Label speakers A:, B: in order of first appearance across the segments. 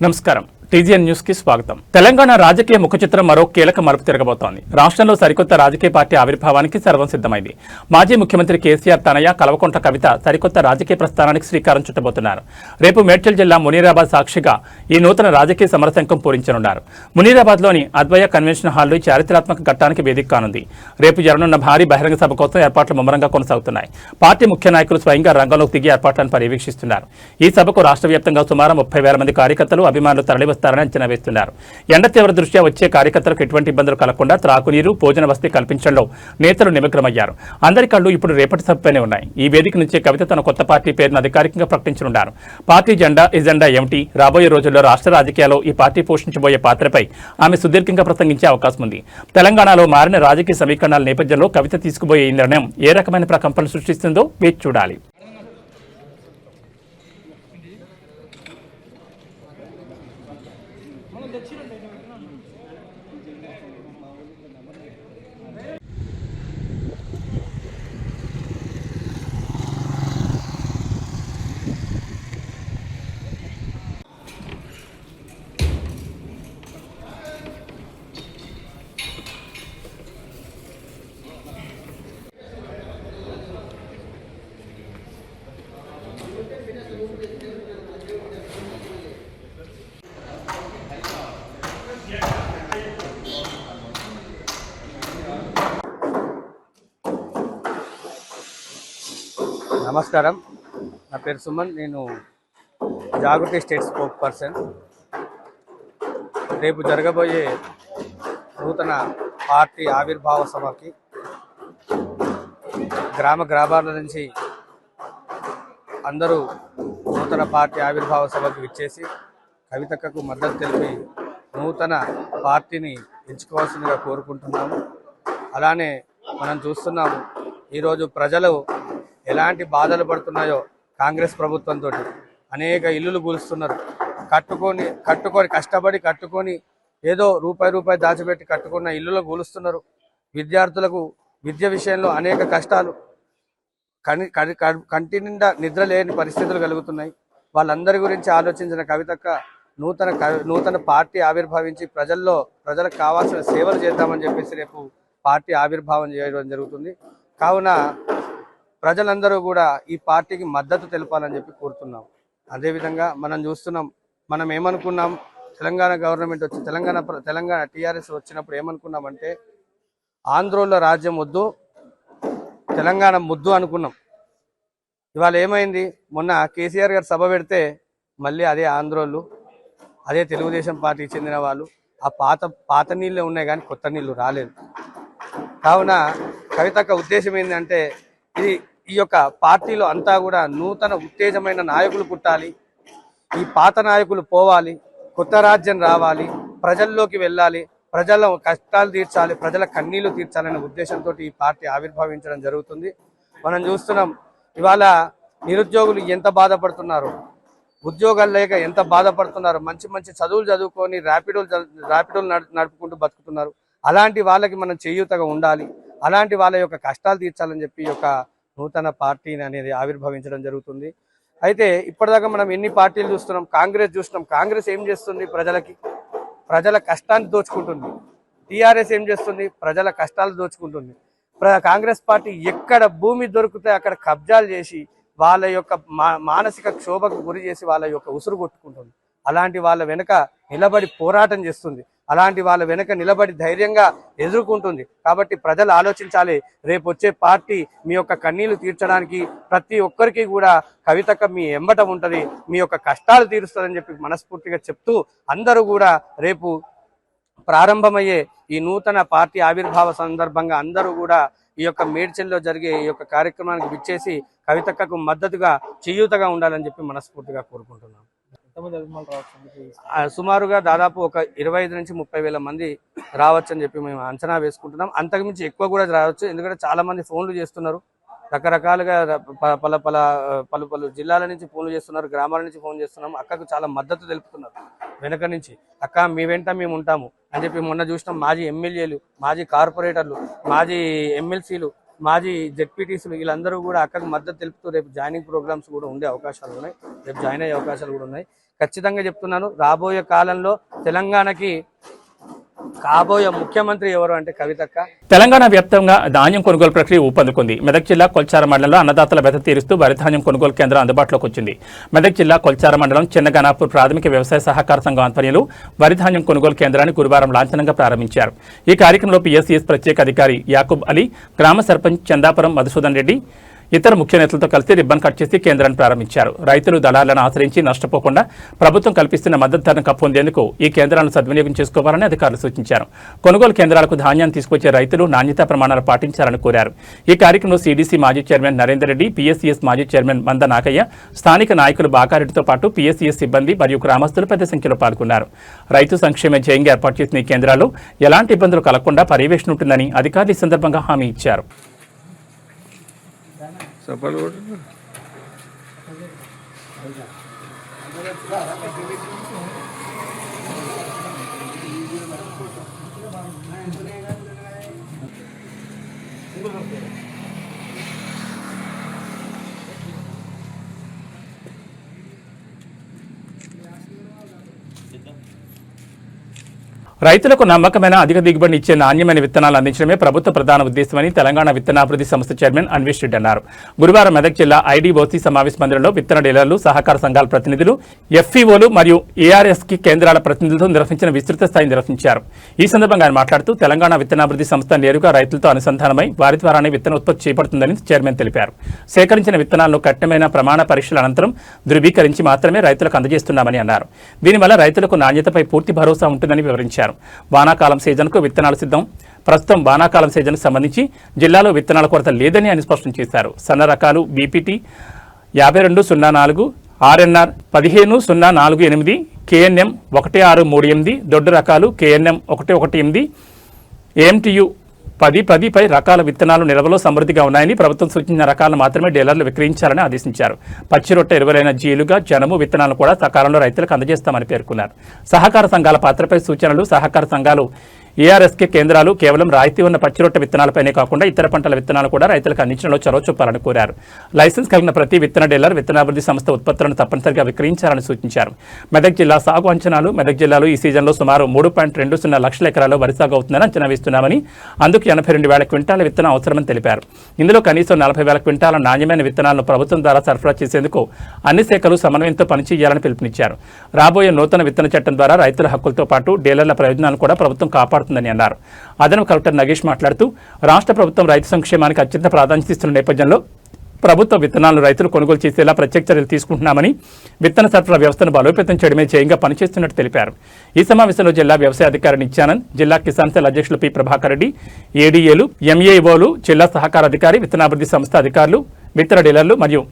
A: నమస్కారం TGN news కి స్వాగతం. తెలంగాణ రాజకీయ ముఖచిత్రం మరో కీలక మలుపు తిరగబోతోంది. రాష్ట్రంలో సరికొత్త రాజకీయ పార్టీ ఆవిర్భావానికి సర్వం సిద్ధమైంది. మాజీ ముఖ్యమంత్రి కేసీఆర్ తనయ కల్వకుంట్ల కవిత సరికొత్త రాజకీయ ప్రస్థానానికి శ్రీకారం చుట్టబోతున్నారు. రేపు మేడ్చల్ జిల్లా మునీరాబాద్ సాక్షిగా ఈ నూతన రాజకీయ సమరశంఖం పూరించనున్నారు. మునీరాబాద్లోని అద్వయ కన్వెన్షన్ హాల్లో చారిత్రాత్మక ఘట్టానికి వేదిక కానుంది. రేపు జరగనున్న భారీ బహిరంగ సభ కోసం ఏర్పాట్లు ముమ్మరంగా కొనసాగుతున్నాయి. పార్టీ ముఖ్య నాయకులు స్వయంగా రంగంలోకి దిగి ఏర్పాట్లను పర్యవేక్షిస్తున్నారు. ఈ సభకు రాష్ట్ర వ్యాప్తంగా సుమారు 30,000 మంది కార్యకర్తలు అభిమానులు తరలివస్తారని అంచనా వేస్తున్నారు. ఎండ తీవ్ర దృష్ట్యా వచ్చే కార్యకర్తలకు ఎటువంటి ఇబ్బందులు కలగకుండా త్రాగునీరు, భోజన వసతి కల్పించడంలో నేతలు నిమగ్నమయ్యారు. అందరి కళ్ళు ఇప్పుడు రేపటి సభపైనే ఉన్నాయి. ఈ వేదిక నుంచే కవిత తన కొత్త పార్టీ పేరును అధికారికంగా ప్రకటించనున్నారు. పార్టీ ఎజెండా ఏమిటి, రాబోయే రోజుల్లో రాష్ట్ర రాజకీయాల్లో ఈ పార్టీ పోషించబోయే పాత్రపై ఆమె సుదీర్ఘంగా ప్రసంగించే అవకాశం ఉంది. తెలంగాణలో మారిన రాజకీయ సమీకరణాల నేపథ్యంలో కవిత తీసుకుపోయే ఈ నిర్ణయం ఏ రకమైన ప్రకంపనలు సృష్టిస్తుందో వేచి చూడాలి.
B: నమస్కారం, నా పేరు సుమన్. నేను జాగృతి స్టేట్ స్పోక్ పర్సన్. రేపు జరగబోయే నూతన పార్టీ ఆవిర్భావ సభకి గ్రామాల నుంచి అందరూ నూతన పార్టీ ఆవిర్భావ సభకు విచ్చేసి కవితకు మద్దతు తెలిపి నూతన పార్టీని ఎంచుకోవాల్సిందిగా కోరుకుంటున్నాము. అలానే మనం చూస్తున్నాము, ఈరోజు ప్రజలు ఎలాంటి బాధలు పడుతున్నాయో కాంగ్రెస్ ప్రభుత్వంతో. అనేక ఇల్లులు కూలుస్తున్నారు. కట్టుకొని కష్టపడి ఏదో రూపాయి దాచిపెట్టి కట్టుకున్న ఇల్లులు కూలుస్తున్నారు. విద్యార్థులకు విద్య విషయంలో అనేక కష్టాలు, కంటి నిండా నిద్ర లేని పరిస్థితులు కలుగుతున్నాయి. వాళ్ళందరి గురించి ఆలోచించిన కవితక్క నూతన పార్టీ ఆవిర్భావించి ప్రజలకు కావాల్సిన సేవలు చేద్దామని చెప్పేసి రేపు పార్టీ ఆవిర్భావం చేయడం జరుగుతుంది. కావున ప్రజలందరూ కూడా ఈ పార్టీకి మద్దతు తెలపాలని చెప్పి కోరుతున్నాం. అదేవిధంగా మనం చూస్తున్నాం, మనం ఏమనుకున్నాం, తెలంగాణ గవర్నమెంట్ వచ్చి తెలంగాణ టీఆర్ఎస్ వచ్చినప్పుడు ఏమనుకున్నామంటే ఆంధ్రోళ్ళ రాజ్యం వద్దు, తెలంగాణ ముద్దు అనుకున్నాం. ఇవాళ ఏమైంది, మొన్న కేసీఆర్ గారు సభ పెడితే మళ్ళీ అదే ఆంధ్రోళ్ళు, అదే తెలుగుదేశం పార్టీకి చెందిన వాళ్ళు, ఆ పాత నీళ్ళే ఉన్నాయి కానీ కొత్త నీళ్లు రాలేదు. కావున కవితక్క ఉద్దేశం ఏంటంటే ఈ యొక్క పార్టీలో అంతా కూడా నూతన ఉత్తేజమైన నాయకులు పుట్టాలి, ఈ పాత నాయకులు పోవాలి, కొత్త రాజ్యం రావాలి, ప్రజల్లోకి వెళ్ళాలి, ప్రజల కష్టాలు తీర్చాలి, ప్రజల కన్నీళ్లు తీర్చాలనే ఉద్దేశంతో ఈ పార్టీ ఆవిర్భవించడం జరుగుతుంది. మనం చూస్తున్నాం, ఇవాళ నిరుద్యోగులు ఎంత బాధపడుతున్నారు, ఉద్యోగాలు లేక ఎంత బాధపడుతున్నారు, మంచి చదువులు చదువుకొని ర్యాపిడోలు నడుపుకుంటూ బతుకుతున్నారు. అలాంటి వాళ్ళకి మనం చేయూతగా ఉండాలి, అలాంటి వాళ్ళ యొక్క కష్టాలు తీర్చాలని చెప్పి ఈ యొక్క నూతన పార్టీని అనేది ఆవిర్భవించడం జరుగుతుంది. అయితే ఇప్పటిదాకా మనం ఎన్ని పార్టీలు చూస్తున్నాం, కాంగ్రెస్ ఏం చేస్తుంది, ప్రజల కష్టాన్ని దోచుకుంటుంది. టీఆర్ఎస్ ఏం చేస్తుంది, ప్రజల కష్టాలు దోచుకుంటుంది. కాంగ్రెస్ పార్టీ ఎక్కడ భూమి దొరికితే అక్కడ కబ్జాలు చేసి వాళ్ళ యొక్క మానసిక క్షోభకు గురి చేసి వాళ్ళ యొక్క ఉసురు కొట్టుకుంటుంది. అలాంటి వాళ్ళ వెనుక నిలబడి పోరాటం చేస్తుంది, అలాంటి వాళ్ళ వెనుక నిలబడి ధైర్యంగా ఎదుర్కొంటుంది. కాబట్టి ప్రజలు ఆలోచించాలి, రేపు వచ్చే పార్టీ మీ యొక్క కన్నీళ్లు తీర్చడానికి ప్రతి ఒక్కరికి కూడా కవితక్క మీ ఎంబట ఉంటుంది, మీ యొక్క కష్టాలు తీరుస్తుందని చెప్పి మనస్ఫూర్తిగా చెప్తూ అందరూ కూడా రేపు ప్రారంభమయ్యే ఈ నూతన పార్టీ ఆవిర్భావ సందర్భంగా అందరూ కూడా ఈ యొక్క మేడ్చల్లో జరిగే ఈ యొక్క కార్యక్రమానికి విచ్చేసి కవితక్కకు మద్దతుగా చేయూతగా ఉండాలని చెప్పి మనస్ఫూర్తిగా కోరుకుంటున్నాను. సుమారుగా దాదాపు ఒక 25 నుంచి 30,000 మంది రావచ్చు అని చెప్పి మేము అంచనా వేసుకుంటున్నాం. అంతకుమించి ఎక్కువ కూడా రావచ్చు, ఎందుకంటే చాలా మంది ఫోన్లు చేస్తున్నారు, రకరకాలుగా పలు జిల్లాల నుంచి ఫోన్లు చేస్తున్నారు, గ్రామాల నుంచి ఫోన్ చేస్తున్నాం. అక్కకు చాలా మద్దతు తెలుపుతున్నారు వెనక నుంచి, అక్క మీ వెంట మేము ఉంటాము అని చెప్పి. మొన్న చూసినాం, మాజీ ఎమ్మెల్యేలు, మాజీ కార్పొరేటర్లు, మాజీ ఎమ్మెల్సీలు, మాజీ జెడ్పీటీసీలు వీళ్ళందరూ కూడా అక్కడికి మద్దతు తెలుపుతూ రేపు జాయినింగ్ ప్రోగ్రామ్స్ కూడా ఉండే అవకాశాలు ఉన్నాయి, రేపు జాయిన్ అయ్యే అవకాశాలు కూడా ఉన్నాయి. ఖచ్చితంగా చెప్తున్నాను, రాబోయే కాలంలో తెలంగాణకి కాబోయే ముఖ్యమంత్రి ఎవరు అంటే కవితక్క.
A: తెలంగాణ వ్యాప్తంగా ధాన్యం కొనుగోలు ప్రక్రియ ఊపందుకుంది. మెదక్ జిల్లా కొల్చార మండలంలో అన్నదాతల వెత తీరుస్తూ వరి ధాన్యం కొనుగోలు కేంద్రం అందుబాటులోకి వచ్చింది. మెదక్ జిల్లా కొల్చార మండలం చిన్నగనాపూర్ ప్రాథమిక వ్యవసాయ సహకార సంఘం ఆధ్వర్యంలో వరి ధాన్యం కొనుగోలు కేంద్రాన్ని గురువారం లాంఛనంగా ప్రారంభించారు. ఈ కార్యక్రమంలో పిఎస్సిఎస్ ప్రత్యేక అధికారి యాకూబ్ అలీ, గ్రామ సర్పంచ్ చందాపురం మధుసూదన్ రెడ్డి, ఇతర ముఖ్య నేతలతో కలిసి రిబ్బన్ కట్ చేసి కేంద్రాన్ని ప్రారంభించారు. రైతులు దళాలను ఆశ్రయించి నష్టపోకుండా ప్రభుత్వం కల్పిస్తున్న మద్దతు ధరను పొందేందుకు ఈ కేంద్రాలను సద్వినియోగం చేసుకోవాలని అధికారులు సూచించారు. కొనుగోలు కేంద్రాలకు ధాన్యాన్ని తీసుకొచ్చే రైతులు నాణ్యతా ప్రమాణాలు పాటించాలని కోరారు. ఈ కార్యక్రమంలో సిడిసి మాజీ చైర్మన్ నరేందర్ రెడ్డి, పిఎస్సిఎస్ మాజీ చైర్మన్ మంద నాగయ్య, స్థానిక నాయకులు బాకారెడ్డితో పాటు పిఎస్సిఎస్ సిబ్బంది మరియు గ్రామస్తులు పెద్ద సంఖ్యలో పాల్గొన్నారు. రైతు సంక్షేమ ధ్యేయంగా ఏర్పాటు చేసిన ఈ కేంద్రాల్లో ఎలాంటి ఇబ్బందులు కలగకుండా పర్యవేక్షణ ఉంటుందని అధికారులు ఈ సందర్భంగా హామీ ఇచ్చారు. రైతులకు నమ్మకమైన అధిక దిగుబడిని ఇచ్చే నాణ్యమైన విత్తనాలు అందించడమే ప్రభుత్వ ప్రధాన ఉద్దేశమని తెలంగాణ విత్తనాభివృద్ధి సంస్థ చైర్మన్ అన్వేష్ రెడ్డి అన్నారు. గురువారం మెదక్ జిల్లా ఐడీఓసీ సమావేశ మందిరంలో విత్తన డీలర్లు, సహకార సంఘాల ప్రతినిధులు, ఎఫ్ఈఓలు మరియు ఏఆర్ఎస్కి కేంద్రాల ప్రతినిధులతో నిర్వహించిన విస్తృత స్థాయి నిర్వహించారు. ఈ సందర్భంగా ఆయన మాట్లాడుతూ తెలంగాణ విత్తనాభివృద్ధి సంస్థ నేరుగా రైతులతో అనుసంధానమై వారి ద్వారానే విత్తన ఉత్పత్తి చేపడుతుందని చైర్మన్ తెలిపారు. సేకరించిన విత్తనాలను కఠినమైన ప్రమాణ పరీక్షల అనంతరం ధృవీకరించి మాత్రమే రైతులకు అందజేస్తున్నామని అన్నారు. దీనివల్ల రైతులకు నాణ్యతపై పూర్తి భరోసా ఉంటుందని వివరించారు. వానాకాలం సీజన్కు విత్తనాలు సిద్ధం. ప్రస్తుతం వానాకాలం సీజన్కు సంబంధించి జిల్లాలో విత్తనాల కొరత లేదని ఆయన స్పష్టం చేశారు. సన్న రకాలు బీపీటీ 5204, ఆర్ఎన్ఆర్ 15048, కేఎన్ఎం 1638, దొడ్డు రకాలు కేఎన్ఎం 118, ఏఎంటియు 1010పై రకాల విత్తనాలు నిల్వలో సమృద్ధిగా ఉన్నాయని, ప్రభుత్వం సూచించిన రకాలను మాత్రమే డీలర్లు విక్రయించాలని ఆదేశించారు. పచ్చిరొట్ట ఎరువులైన జీలుగా, జనము విత్తనాలను కూడా సకాలంలో రైతులకు అందజేస్తామని పేర్కొన్నారు. సహకార సంఘాల పాత్రపై సూచనలు. సహకార సంఘాలు, ఏఆర్ఎస్కే కేంద్రాలు కేవలం రాయితీ ఉన్న పచ్చిరొట్ట విత్తనాలపైనే కాకుండా ఇతర పంటల విత్తనాలు కూడా రైతులకు అందించడంలో చొరవ చూపాలని కోరారు. లైసెన్స్ కలిగిన ప్రతి విత్తన డీలర్ విత్తనాభివృద్ధి సంస్థ ఉత్పత్తులను తప్పనిసరిగా విక్రయించాలని సూచించారు. మెదక్ జిల్లా సాగు అంచనాలు. మెదక్ జిల్లాలో ఈ సీజన్లో సుమారు 3.20 లక్షల ఎకరాల్లో వరి సాగు అవుతుందని అంచనా వేస్తున్నామని, అందుకు 82,000 క్వింటాల విత్తనం అవసరమని తెలిపారు. ఇందులో కనీసం 40,000 క్వింటాల నాణ్యమైన విత్తనాలను ప్రభుత్వం ద్వారా సరఫరా చేసేందుకు అన్ని శాఖలు సమన్వయంతో పనిచేయాలని పిలుపునిచ్చారు. రాబోయే నూతన విత్తన చట్టం ద్వారా రైతుల హక్కులతో పాటు డీలర్ల ప్రయోజనాలను కూడా ప్రభుత్వం కాపాడుతుందని అన్నారు. అదనపు కలెక్టర్ నగేష్ మాట్లాడుతూ రాష్ట్ర ప్రభుత్వం రైతు సంక్షేమానికి అత్యంత ప్రాధాన్యత ఇస్తున్న నేపథ్యంలో ప్రభుత్వ విత్తనాలను రైతులు కొనుగోలు చేసేలా ప్రత్యేక చర్యలు తీసుకుంటున్నామని, విత్తన సరఫరా వ్యవస్థను బలోపేతం చేయడమే ధ్యేయంగా పనిచేస్తున్నట్టు తెలిపారు. ఈ సమావేశంలో జిల్లా వ్యవసాయ అధికారి నిత్యానంద్, జిల్లా కిసాన్ సెల్ అధ్యక్షులు పి ప్రభాకర్ రెడ్డి, ఏడీఏలు, ఎంఏఓలు, జిల్లా సహకార అధికారి, విత్తనాభివృద్ధి సంస్థ అధికారులు, విత్తన డీలర్లు మరియు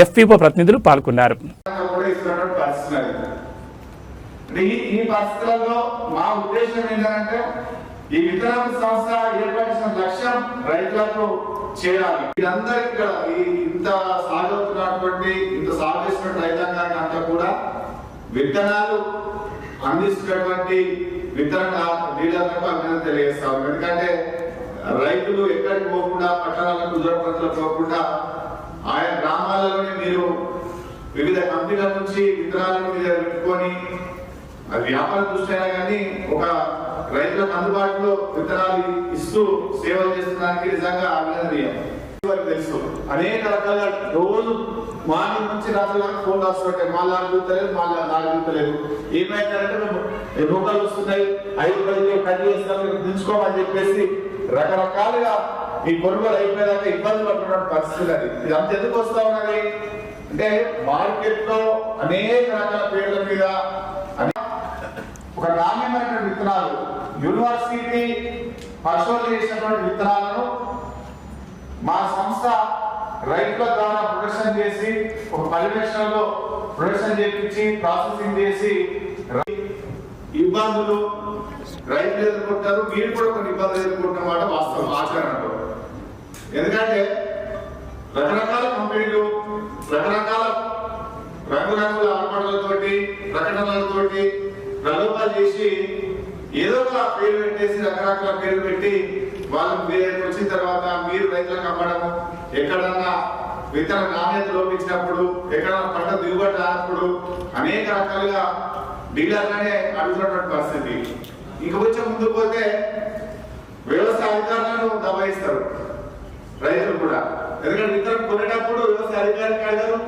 A: ఎఫ్ఈఓ ప్రతినిధులు పాల్గొన్నారు.
C: ఈ పరిస్థితులలో మా ఉద్దేశం ఏంటంటే ఈ విత్తనాభివృద్ధి సంస్థ ఏర్పరిచిన లక్ష్యం రైతులకు చేయాలి. వీరందరికీ ఇంత సాగుతున్నటువంటి ఇంత సాగు చేసినటువంటి రైతాంగానికి అంతా కూడా విత్తనాలు అందిస్తున్నటువంటి విత్తన డీలర్లకు అభినందన తెలియజేస్తాం. ఎందుకంటే రైతులు ఎక్కడికి పోకుండా పట్టణాలకు దూరప్రాంతాలకు పోకుండా ఆయా గ్రామాలలోనే మీరు వివిధ కంపెనీల నుంచి విత్తనాలను మీద పెట్టుకొని అది వ్యాపార దృష్ట్యా కానీ ఒక రైతులకు అందుబాటులో విత్తనాలు ఇస్తూ సేవలు చేస్తున్నందుకు నిజంగా అభినందనీయం. తెలుసు అనేక రకాల రోజు మార్నింగ్ నుంచి రాత్రి వరకు ఫోన్ రాస్తుంటాయి. మా నాకు చూస్తలేదు, మా నాకు చూస్తలేదు. ఏమైందంటే మేము రూపాయలు వస్తున్నాయి, 5 రూపాయలు కట్ చేస్తాం, దించుకోమని చెప్పేసి రకరకాలుగా ఈ కొనుగోలు అయిపోయేదాకా ఇబ్బంది పడుతున్న పరిస్థితి. అది ఇదంతా ఎందుకు వస్తా ఉన్నది అంటే మార్కెట్ లో అనేక రకాల పేర్ల మీద ఒక నాణ్యమైన విత్తనాలు యూనివర్సిటీ పరిశోధన చేసినటువంటి విత్తనాలను మా సంస్థ రైతుల ద్వారా ప్రొడక్షన్ చేసి ఒక పర్యవేక్షణలో ప్రొడక్షన్ చేయించి ప్రాసెసింగ్ చేసి ఇబ్బందులు రైతులు ఎదుర్కొంటారు. మీరు కూడా కొన్ని ఇబ్బందులు ఎదుర్కొంటున్నమాట వాస్తవం ఆచరణలో. ఎందుకంటే రకరకాల కంపెనీలు రకరకాల రంగురంగుల ఆర్భాటాలతోటి ప్రకటనలతోటి ప్రలోభాలు చేసి ఏదో ఒక పేరు పెట్టేసి రకరకాల పేరు పెట్టి వాళ్ళు వచ్చిన తర్వాత మీరు రైతులకు అమ్మడము, ఎక్కడన్నా విత్తన నాణ్యత లోపించినప్పుడు ఎక్కడ పంట దిగుబడి రానప్పుడు అనేక రకాలుగా డీలర్లనే అడుగుతున్నటువంటి పరిస్థితి. ఇక కొంచెం ముందుకు పోతే వ్యవసాయ అధికారులను దబాయిస్తారు రైతులు కూడా. ఎందుకంటే విత్తనం కొనేటప్పుడు వ్యవసాయ అధికారికి అడిగారు,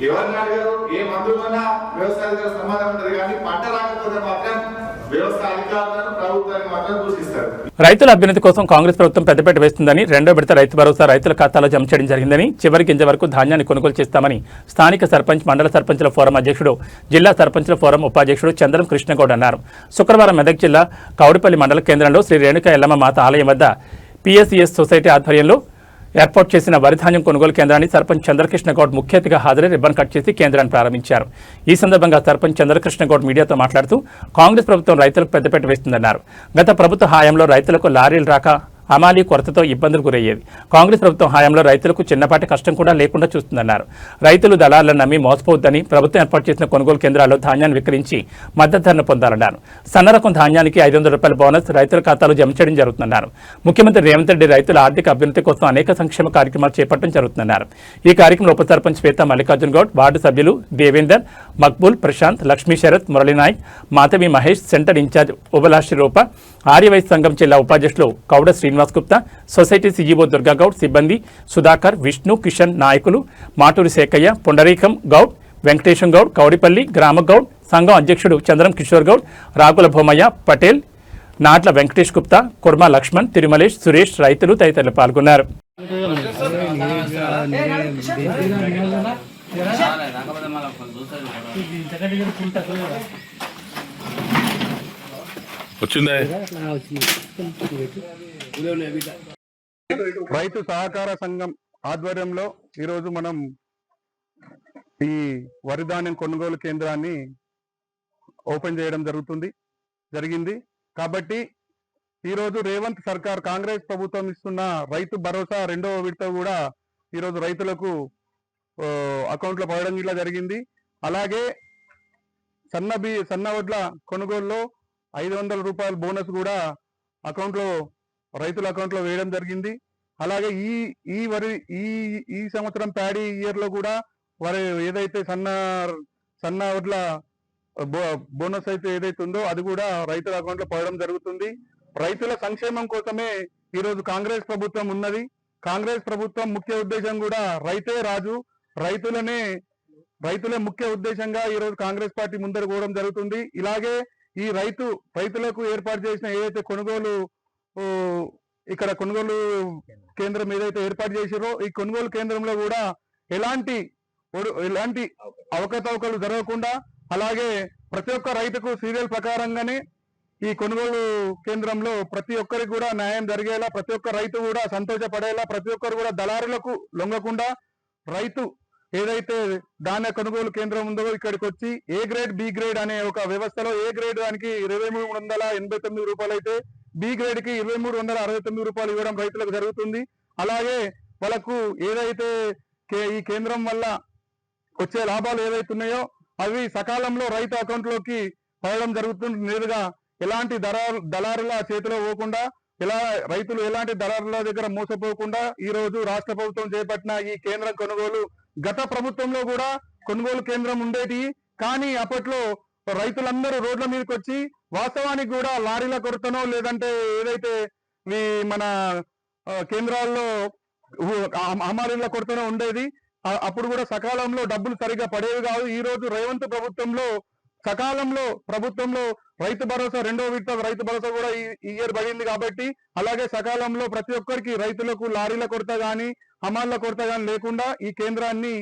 C: ఎవరిని అడిగారు, ఏ మందు కొన్నా వ్యవసాయ అధికారుల సమాధానం ఉంటుంది, కానీ పంట రాకపోతే మాత్రం వ్యవసాయ అధికారులను ప్రభుత్వాన్ని మాత్రం దూషిస్తారు.
A: రైతుల అభ్యున్నతి కోసం కాంగ్రెస్ ప్రభుత్వం పెద్దపీట వేస్తుందని, రెండో విడత రైతు భరోసా రైతుల ఖాతాలో జమ చేయడం జరిగిందని, చివరి గింజ వరకు ధాన్యాన్ని కొనుగోలు చేస్తామని స్థానిక సర్పంచ్, మండల సర్పంచుల ఫోరం అధ్యక్షుడు, జిల్లా సర్పంచుల ఫోరం ఉపాధ్యక్షుడు చంద్రం కృష్ణగౌడ్ అన్నారు. శుక్రవారం మెదక్ జిల్లా కౌడిపల్లి మండల కేంద్రంలో శ్రీ రేణుకా ఎల్లమ్మ మాత ఆలయం వద్ద పిఎస్సిఎస్ సొసైటీ ఆధ్వర్యంలో ఏర్పాటు చేసిన వరిధాన్యం కొనుగోలు కేంద్రాన్ని సర్పంచ్ చంద్రకృష్ణగౌడ్ ముఖ్య అతిథిగా హాజరై రిబ్బన్ కట్ చేసి కేంద్రాన్ని ప్రారంభించారు. ఈ సందర్భంగా సర్పంచ్ చంద్రకృష్ణగౌడ్ మీడియాతో మాట్లాడుతూ కాంగ్రెస్ ప్రభుత్వం రైతులకు పెద్దపీట వేస్తుందన్నారు. గత ప్రభుత్వ హయాంలో రైతులకు లారీలు రాక హమాలీ కొరతతో ఇబ్బందులు గురయ్యేది. కాంగ్రెస్ ప్రభుత్వం హయాంలో రైతులకు చిన్నపాటి కష్టం కూడా లేకుండా చూస్తుందన్నారు. రైతులు దళాలను నమ్మి మోసపోవద్దని ప్రభుత్వం ఏర్పాటు చేసిన కొనుగోలు కేంద్రాల్లో ధాన్యాన్ని విక్రయించి మద్దతు ధరను పొందాలన్నారు. సన్న రకం ధాన్యానికి 500 రూపాయల బోనస్ రైతుల ఖాతాలో జమ చేయడం జరుగుతుందన్నారు. ముఖ్యమంత్రి రేవంత్ రెడ్డి రైతుల ఆర్థిక అభ్యున్నతి కోసం అనేక సంక్షేమ కార్యక్రమాలు చేపట్టడం జరుగుతుందన్నారు. ఈ కార్యక్రమంలో ఉప సర్పంచ్ శ్వేత మల్లికార్జున్ గౌడ్, వార్డు సభ్యులు దేవేందర్, మక్బూల్, ప్రశాంత్, లక్ష్మీ శరత్, మురళీనాయక్, మాధవి మహేష్, సెంటర్ ఇన్ఛార్జ్ ఉబలాషి రూప, ఆర్యవైశ్య సంఘం జిల్లా ఉపాధ్యక్షులు కౌడ శ్రీనివాస్ గుప్తా, సొసైటీ సిఇఓ దుర్గాగౌడ్, సిబ్బంది సుధాకర్, విష్ణు, కిషన్ నాయకులు మాటూరి శేఖయ్య, పుండరీకం గౌడ్, వెంకటేశం గౌడ్, కౌడిపల్లి గ్రామ గౌడ్, సంఘం అధ్యక్షుడు చంద్రం కిషోర్ గౌడ్, రాగుల భూమయ్య, పటేల్, నాట్ల వెంకటేష్ గుప్తా, కుర్మా లక్ష్మణ్, తిరుమలేష్, సురేష్, రైతులు తదితరులు పాల్గొన్నారు.
D: రైతు సహకార సంఘం ఆధ్వర్యంలో ఈరోజు మనం ఈ వరి ధాన్యం కొనుగోలు కేంద్రాన్ని ఓపెన్ చేయడం జరిగింది. కాబట్టి ఈరోజు రేవంత్ సర్కార్ కాంగ్రెస్ ప్రభుత్వం ఇస్తున్న రైతు భరోసా రెండవ విడత కూడా ఈరోజు రైతులకు అకౌంట్లో పడడం ఇలా జరిగింది. అలాగే సన్న వడ్ల కొనుగోలులో 500 రూపాయల బోనస్ కూడా రైతుల అకౌంట్లో వేయడం జరిగింది. అలాగే ఈ సంవత్సరం ప్యాడీ ఇయర్ లో కూడా వారి ఏదైతే సన్న వడ్ల బోనస్ అయితే ఏదైతే ఉందో అది కూడా రైతుల అకౌంట్లో పడడం జరుగుతుంది. రైతుల సంక్షేమం కోసమే ఈరోజు కాంగ్రెస్ ప్రభుత్వం ఉన్నది. కాంగ్రెస్ ప్రభుత్వం ముఖ్య ఉద్దేశం కూడా రైతే రాజు, రైతులే ముఖ్య ఉద్దేశంగా ఈరోజు కాంగ్రెస్ పార్టీ ముందరు పోవడం జరుగుతుంది. ఇలాగే ఈ రైతులకు ఏర్పాటు చేసిన ఏదైతే కొనుగోలు కేంద్రం ఏదైతే ఏర్పాటు చేసిరో ఈ కొనుగోలు కేంద్రంలో కూడా ఎలాంటి అవకతవకలు జరగకుండా, అలాగే ప్రతి ఒక్క రైతుకు సీరియల్ ప్రకారంగానే ఈ కొనుగోలు కేంద్రంలో ప్రతి ఒక్కరికి కూడా న్యాయం జరిగేలా, ప్రతి ఒక్క రైతు కూడా సంతోషపడేలా, ప్రతి ఒక్కరు కూడా దళారులకు లొంగకుండా రైతు ఏదైతే ధాన్య కొనుగోలు కేంద్రం ఉందో ఇక్కడికి వచ్చి ఏ గ్రేడ్, బి గ్రేడ్ అనే ఒక వ్యవస్థలో ఏ గ్రేడ్ దానికి 2389 రూపాయలు అయితే బి గ్రేడ్ కి 2369 రూపాయలు ఇవ్వడం రైతులకు జరుగుతుంది. అలాగే వాళ్ళకు ఏదైతే ఈ కేంద్రం వల్ల వచ్చే లాభాలు ఏవైతే ఉన్నాయో అవి సకాలంలో రైతు అకౌంట్ లోకి పడడం జరుగుతుంది. నేరుగా ఎలాంటి దళారుల చేతిలో పోకుండా, రైతులు ఎలాంటి దళారుల దగ్గర మోసపోకుండా ఈ రోజు రాష్ట్ర ప్రభుత్వం చేపట్టిన ఈ కేంద్రం కొనుగోలు, గత ప్రభుత్వంలో కూడా కొనుగోలు కేంద్రం ఉండేది, కానీ అప్పట్లో రైతులందరూ రోడ్ల మీదకి వచ్చి వాస్తవానికి కూడా లారీల కొరతనో లేదంటే ఏదైతే మన కేంద్రాల్లో హమాలీల కొరతనో ఉండేది. అప్పుడు కూడా సకాలంలో డబ్బులు సరిగా పడేవి కాదు. ఈ రోజు రేవంత్ ప్రభుత్వంలో ప్రభుత్వంలో రైతు భరోసా రెండో విడత రైతు భరోసా కూడా ఈ ఇయర్ పడింది. కాబట్టి అలాగే సకాలంలో ప్రతి ఒక్కరికి రైతులకు లారీల కొరత గాని హమాలీల కొరత గాని లేకుండా ఈ కేంద్రాన్ని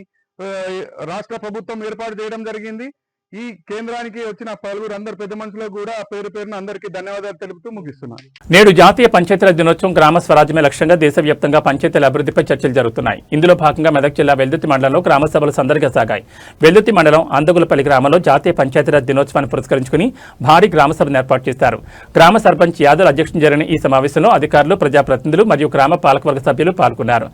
D: రాష్ట్ర ప్రభుత్వం ఏర్పాటు చేయడం జరిగింది. ఈ కేంద్రానికి వచ్చిన పలువురు అందరు పెద్ద మనుషులకు కూడా పేరు పేరున అందరికీ ధన్యవాదాలు తెలుపుతూ ముగిస్తున్నాను.
A: నేడు జాతీయ పంచాయతీరాజ్ దినోత్సవం గ్రామ స్వరాజ్యమే లక్ష్యంగా దేశవ్యాప్తంగా పంచాయతీల అభివృద్ధిపై చర్చలు జరుగుతున్నాయి. ఇందులో భాగంగా మెదక్ జిల్లా వెల్దుర్తి మండలంలో గ్రామ సభలు సందడిగా సాగాయి. వెల్దుర్తి మండలం అందగులపల్లి గ్రామంలో జాతీయ పంచాయతీరాజ్ దినోత్సవాన్ని పురస్కరించుకుని భారీ గ్రామ సభను ఏర్పాటు చేశారు. గ్రామ సర్పంచ్ యాదవ్ అధ్యక్షతన జరిగిన ఈ సమావేశంలో అధికారులు, ప్రజాప్రతినిధులు మరియు గ్రామ పాలకవర్గ సభ్యులు పాల్గొన్నారు.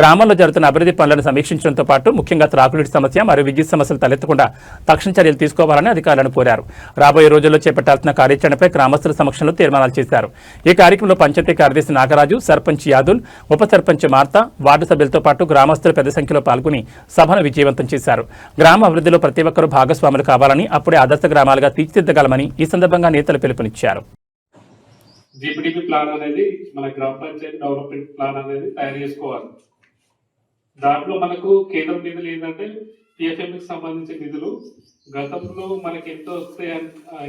A: గ్రామంలో జరుగుతున్న అభివృద్ధి పనులను సమీక్షించడంతో పాటు ముఖ్యంగా త్రాగునీటి సమస్య మరియు విద్యుత్ సమస్యలు తలెత్తకుండా తక్షణ చర్యలు తీసుకోవాలని అధికారులను కోరారు. రాబోయే రోజుల్లో చేపట్టాల్సిన కార్యాచరణపై గ్రామస్తుల సమక్షంలో తీర్మానాలు చేశారు. ఈ కార్యక్రమంలో పంచాయతీ కార్యదర్శి నాగరాజు, సర్పంచ్ యాదుల్, ఉప సర్పంచ్ మార్తా, వార్డు సభ్యులతో పాటు గ్రామస్తులు పెద్ద సంఖ్యలో పాల్గొని సభను విజయవంతం చేశారు. గ్రామ అభివృద్ధిలో ప్రతి ఒక్కరూ భాగస్వాములు కావాలని, అప్పుడే ఆదర్శ గ్రామాలుగా తీర్చిదిద్దగలమని ఈ సందర్భంగా నేతలు పిలుపునిచ్చారు.
E: జీపీడీపీ ప్లాన్ అనేది మన గ్రామ పంచాయతీ డెవలప్మెంట్ ప్లాన్ అనేది తయారు చేసుకోవాలి. దాంట్లో మనకు కేంద్రం నిధులు ఏంటంటే టిఎఫ్ఎంకి సంబంధించిన నిధులు గతంలో మనకి ఎంత వస్తాయి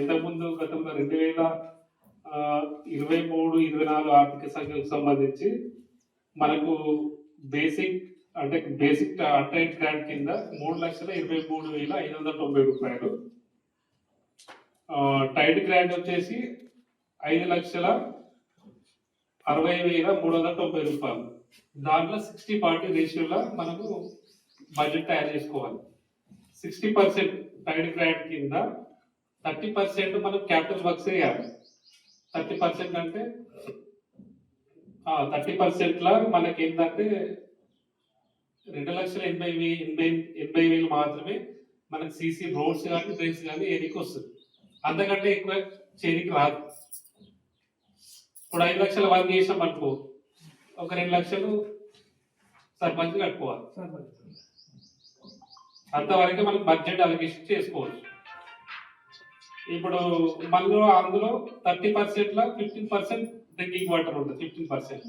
E: ఇంతకుముందు గతంలో 2023-24 ఆర్థిక సంఖ్యకు సంబంధించి మనకు బేసిక్ అటైట్ గ్రాంట్ కింద 3,23,590 రూపాయలు, టైడ్ గ్రాంట్ వచ్చేసి 5,60,60,390 రూపాయలు. దాంట్లో 60-40 రేషియోలో మనకు బడ్జెట్ తయారు చేసుకోవాలి. 60% టైడ్ గ్రాంట్ కింద 30% మనం క్యాపిటల్ వర్క్స్ చేయాలి. 30% అంటే 30%లా మనకి ఏంటంటే 2,80,000 మాత్రమే మనకి సీసీ రోడ్స్ కానీ డ్రైన్స్ కానీ ఎనికి వస్తుంది. అంతకంటే ఎక్కువ చేయడానికి రాదు. ఇప్పుడు 5 లక్షల వర్క్ చేసాం అనుకో, ఒక 2 లక్షలు సర్పంచ్ కట్టుకోవాలి. అంతవరకే మనకు బడ్జెట్ అలొకేషన్ చేసుకోవచ్చు. ఇప్పుడు అందులో 30%లో 15% డ్రింకింగ్ వాటర్ ఉంటుంది. 15%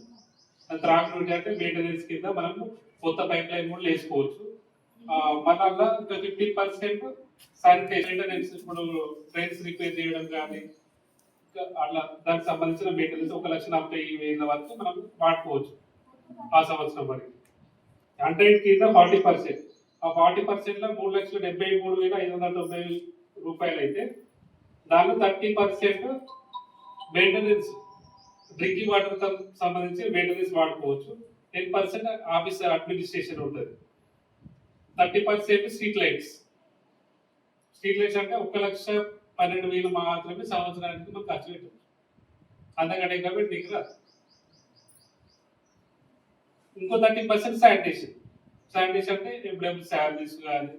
E: అది త్రాగునీటి అంటే మెయింటెనెన్స్ కింద మనం కొత్త పైప్ లైన్ కూడా వేసుకోవచ్చు. మళ్ళా ఇంకా 15% శానిటైజర్ మెయింటెనెన్స్, ఇప్పుడు డ్రైన్స్ రిపేర్ చేయడం కానీ అట్లా దానికి సంబంధించిన మెయింటెనెన్స్ 1,40,000 వరకు మనం వాడుకోవచ్చు ఆ సంవత్సరం వరకు. అంటే కింద 40%, ఆ 40%లో 3,73,590 రూపాయలు అయితే దానిలో 30% మెయింటెనెన్స్ డ్రింకింగ్ వాటర్ సంబంధించి మెయింటెనెన్స్ వాడుకోవచ్చు. 10% ఆఫీసర్ అడ్మినిస్ట్రేషన్ ఉంటుంది. 30% స్ట్రీట్ లైట్స్ అంటే 1,12,000 మాత్రమే సంవత్సరానికి మనం ఖర్చు పెట్టచ్చు. అంతకంటే ఇంకా పెట్టికి రాదు. ఇంకో 30% శానిటేషన్ అంటే ఎప్పుడెప్పుడు శాలరీస్ కానీ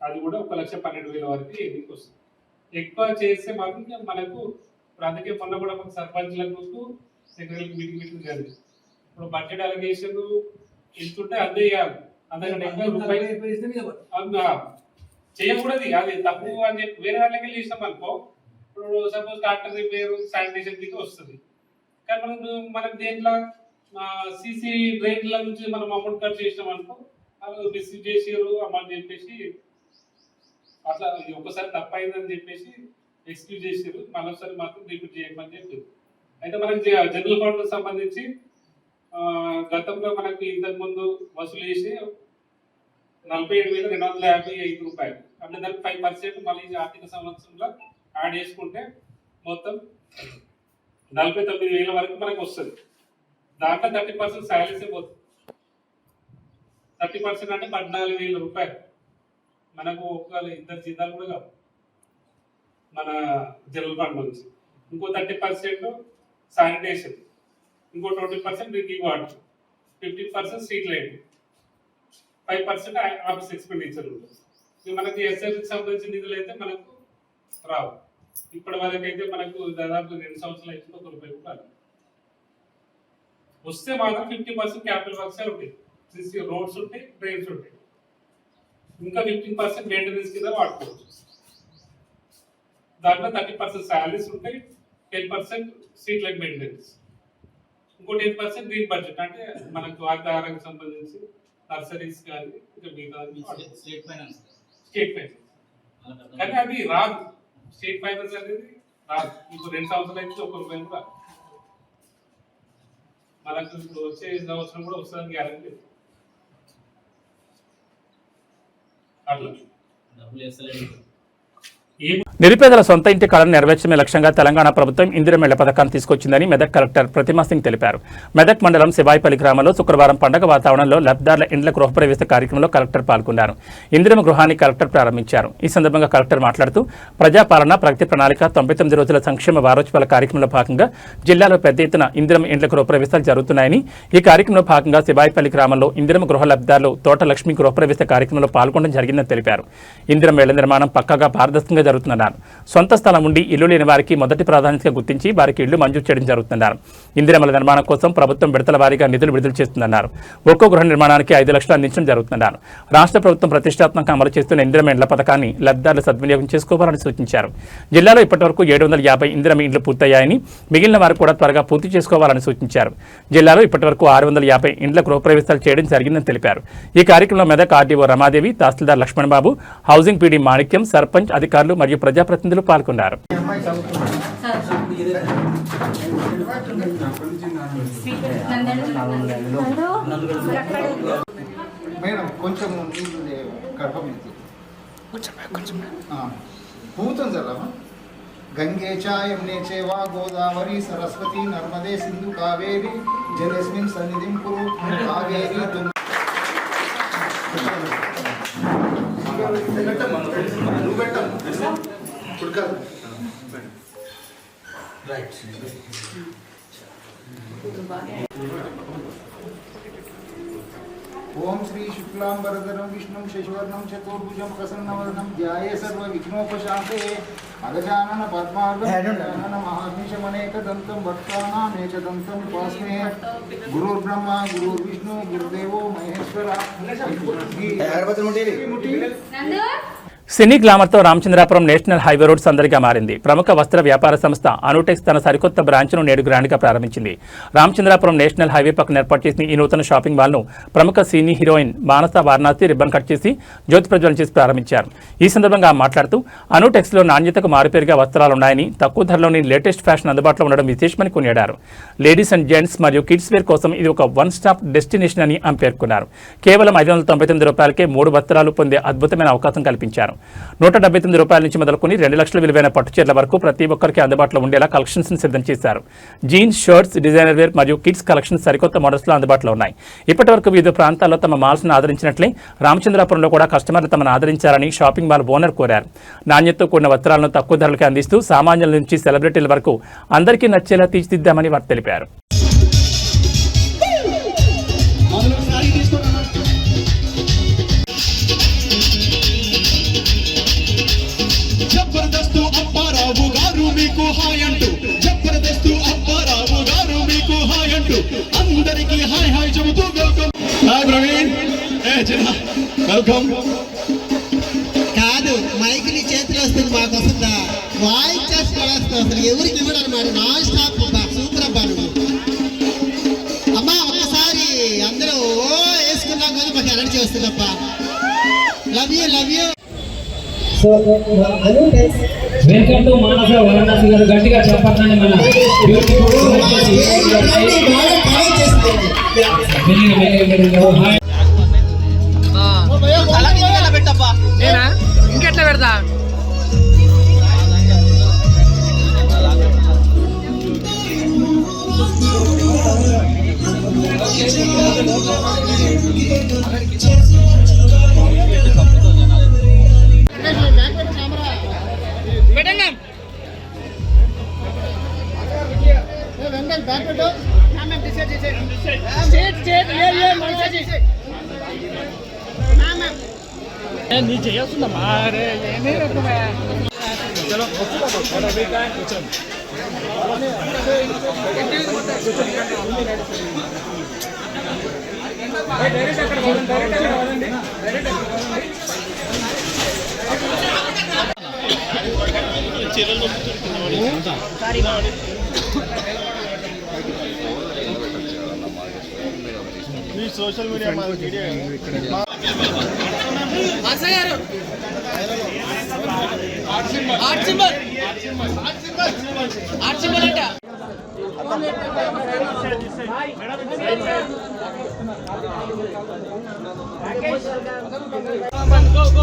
E: అది కూడా 1,12,000 వరకు ఎన్నిక వస్తుంది. ఎక్కువ చేస్తే మాత్రం మనకు ఇప్పుడు అందుకే మొన్న కూడా మనకు సర్పంచ్లకు సెక్రటరీ మీటింగ్ జరిగింది. ఇప్పుడు బడ్జెట్ అలొకేషన్ ఇస్తుంటే అంతే చేయాలి. అంతకంటే ఎక్కువ రూపాయలు చేయకూడదు. అది తప్పు అని చెప్పి వేరే వాళ్ళకి చేసినాం అనుకో, ఇప్పుడు సపోజ్ డాక్టర్ రిపేర్ శానిటేషన్ కింద వస్తుంది. కానీ మనకు దేంట్లో సీసీ డ్రైన్ల నుంచి మనం అమౌంట్ ఖర్చు చేసినాం అనుకో, వాళ్ళు రిసీవ్ చేసారు అమౌంట్ చెప్పేసి అట్లా ఒకసారి తప్పు అయిందని చెప్పేసి ఎక్స్క్యూజ్ చేసారు. మరోసారి మాత్రం రిపీట్ చేయమని చెప్పారు. అయితే మనకి జనరల్ ఫండ్ సంబంధించి గతంలో మనకి ఇంతకుముందు వసూలు చేసి 47,255 రూపాయలు. అంటే దానికి 5% మళ్ళీ ఆర్థిక సంవత్సరంలో యాడ్ చేసుకుంటే మొత్తం 49,000 వరకు మనకు వస్తుంది. దాంట్లో 30% శాలరీసే పోతుంది. 30% అంటే 14,000 రూపాయలు మనకు ఇద్దరు జీతాలు కూడా కావు మన జనరల్ ఫండ్ నుంచి. ఇంకో 30% శానిటేషన్, ఇంకో 20% drinking water, 15% street light, 5% office expenditure ఉంటుంది. మనకి ఎస్ఎల్కి సంబంధించిన నిధులు అయితే మనకు రావు. ఇప్పటి వరకు అయితే మనకు దాదాపు 2 సంవత్సరాలు అయితే ₹1 కూడా వస్తే మాత్రం 50% క్యాపిటల్ వర్క్స్ ఉంటాయి. రోడ్స్ ఉంటాయి, డ్రైన్స్ ఉంటాయి. ఇంకా 15% మెయింటెనెన్స్ కింద వాడుకోవచ్చు. దాంట్లో 30% శాలరీస్ ఉంటాయి, 10% స్ట్రీట్ లైట్ మెయింటెనెన్స్, ఇంకో 10% గ్రీన్ బడ్జెట్ అంటే మనకు ఆహారానికి సంబంధించి నర్సరీస్ కానీ ఇంకా మిగతా స్టేట్ ఫైనాన్స్. కానీ అది రాదు. స్టేట్ ఫైనాన్స్ అనేది రాదు. ఇంకో 2 సంవత్సరాలు అయితే ₹1 కూడా మనకు ఇప్పుడు వచ్చే సంవత్సరం కూడా వస్తుందని గ్యారెంటీ లేదు. అట్లా
A: నిరుపేదల సొంత ఇంటి కళను నెరవేర్చడమే లక్ష్యంగా తెలంగాణ ప్రభుత్వం ఇందిరమ్మ ఇళ్ల పథకాన్ని తీసుకొచ్చిందని మెదక్ కలెక్టర్ ప్రతిమా సింగ్ తెలిపారు. మెదక్ మండలం శివాయిపల్లి గ్రామంలో శుక్రవారం పండగ వాతావరణంలో లబ్ధిదారుల ఇండ్ల గృహప్రవేశ కార్యక్రమంలో కలెక్టర్ పాల్గొన్నారు. ఇందిరమ్మ గృహాన్ని కలెక్టర్ ప్రారంభించారు. ఈ సందర్భంగా కలెక్టర్ మాట్లాడుతూ ప్రజాపాలన ప్రగతి ప్రణాళిక 99 రోజుల సంక్షేమ వారోత్సవాల కార్యక్రమంలో భాగంగా జిల్లాలో పెద్ద ఎత్తున ఇందిరమ్మ ఇండ్ల గృహప్రవేశాలు జరుగుతున్నాయని, ఈ కార్యక్రమంలో భాగంగా శివాయిపల్లి గ్రామంలో ఇందిరమ్మ గృహ లబ్ధిదారులు తోట లక్ష్మి గృహప్రవేశ కార్యక్రమంలో పాల్గొనడం జరిగిందని తెలిపారు. ఇందిరమ్మ ఇళ్ల నిర్మాణం పక్కాగా పారదర్శకంగా జరుగుతుందన్నారు. సొంత స్థలం ఉండి ఇల్లు లేని వారికి మొదటి ప్రాధాన్యతగా గుర్తించి వారికి ఇళ్లు మంజూరు చేయడం జరుగుతుందన్నారు. ఇందిరమ్మల నిర్మాణం కోసం ప్రభుత్వం విడతల వారీగా నిధులు విడుదల చేస్తుందన్నారు. ఒక్కో గృహ నిర్మాణానికి 5 లక్షలు అందించడం జరుగుతుందన్నారు. రాష్ట్ర ప్రభుత్వం ప్రతిష్టాత్మకంగా అమలు చేస్తున్న ఇందిరమ్మ ఇండ్ల పథకాన్ని లబ్ధిదారులు సద్వినియోగం చేసుకోవాలని సూచించారు. జిల్లాలో ఇప్పటివరకు 750 ఇందిరమ్మ ఇండ్లు పూర్తయ్యాయని, మిగిలిన వారు కూడా త్వరగా పూర్తి చేసుకోవాలని సూచించారు. జిల్లాలో ఇప్పటివరకు 650 ఇండ్ల గృహప్రవేశాలు చేయడం జరిగిందని తెలిపారు. ఈ కార్యక్రమంలో మెదక్ ఆర్డీఓ రమాదేవి, తహసీల్దార్ లక్ష్మణ్ బాబు, హౌసింగ్ పీడీ మాణిక్యం, సర్పంచ్, అధికారులు మరియు ప్రజాప్రతినిధులు పాల్గొన్నారు.
F: మేడం కొంచెం పూతుంది కదా. గంగే చాయమ్నే చేవా గోదావరి సరస్వతి నర్మదే సింధు కావేరి జలేస్మిన్ సన్నిధిం కురు కావేరి ఓం శ్రీ శుక్లాంబరధరం విష్ణుం శశివర్ణం చతుర్భుజం ప్రసన్నవదనం ధ్యాయే సర్వ విఘ్నోపశాంతే అగజానన పద్మార్గజానన మహాత్మిషమనేకదంతం భక్తానామేకదంతం ఉపాస్మే గురుర్బ్రహ్మ గురుర్విష్ణు గురుదేవో మహేశ్వర.
A: సినీ గ్లామర్తో రామచంద్రాపురం నేషనల్ హైవే రోడ్ సందడిగా మారింది. ప్రముఖ వస్త్ర వ్యాపార సంస్థ అనుటెక్స్ తన సరికొత్త బ్రాంచ్ను నేడు గ్రాండ్గా ప్రారంభించింది. రామచంద్రాపురం నేషనల్ హైవే పక్కన ఏర్పాటు చేసిన ఈ నూతన షాపింగ్ మాల్ను ప్రముఖ సినీ హీరోయిన్ మానస వారణాసి రిబ్బన్ కట్ చేసి జ్యోతి ప్రజ్వలన చేసి ప్రారంభించారు. ఈ సందర్భంగా మాట్లాడుతూ అనుటెక్స్లో నాణ్యతకు మారుపేరుగా వస్త్రాలున్నాయని, తక్కువ ధరలోని లేటెస్ట్ ఫ్యాషన్ అందుబాటులో ఉండడం విశేషమని కొనియాడారు. లేడీస్ అండ్ జెంట్స్ మరియు కిడ్స్ వేర్ కోసం ఇది ఒక వన్ స్టాప్ డెస్టినేషన్ అని ఆమె పేర్కొన్నారు. కేవలం 599 రూపాయలకే 3 వస్త్రాలు పొందే అద్భుతమైన అవకాశం కల్పించారు. 179 రూపాయల నుంచి మొదలుకొని 2 లక్షల విలువైన పట్టు చీరల వరకు ప్రతి ఒక్కరికి అందుబాటులో ఉండేలా కలెక్షన్స్ సిద్ధం చేశారు. జీన్స్, షర్ట్స్, డిజైనర్ వేర్ మరియు కిడ్స్ కలెక్షన్స్ సరికొత్త మోడల్స్లో అందుబాటులో ఉన్నాయి. ఇప్పటి వరకు వివిధ ప్రాంతాల్లో తమ మాల్స్ను ఆదరించినట్లే రామచంద్రాపురంలో కూడా కస్టమర్లు తమను ఆదరించాలని షాపింగ్ మాల్ ఓనర్ కోరారు. నాణ్యతతో కూడిన వస్త్రాలను తక్కువ ధరలకే అందిస్తూ సామాన్యుల నుంచి సెలబ్రిటీల వరకు అందరికీ నచ్చేలా తీర్చిదిద్దామని వారు తెలిపారు.
G: అందరికి హాయ్ హాయ్ చెబుతూ వెల్కమ్. Hi Praveen, welcome. కాదు, మైక్ నీ చేతిలో వస్తుంది, మాకు వస్తుందా? వాయిస్ చేసి పడేస్తా, అసలు ఎవరికి ఇవ్వడం అనమాట. నాన్ స్టాప్ సూపర్ అబ్బా నువ్వు. అమ్మా ఒక్కసారి అందరూ వేసుకున్నాం కదా, మాకు ఎనర్జీ వస్తుందబ్బా. Love you, love you.
H: Welcome to Manasa Varanasi గారు. గట్టిగా చెప్పండి. మన
I: ఇంకెట్లా పెడతా
F: సోషల్ మీడియా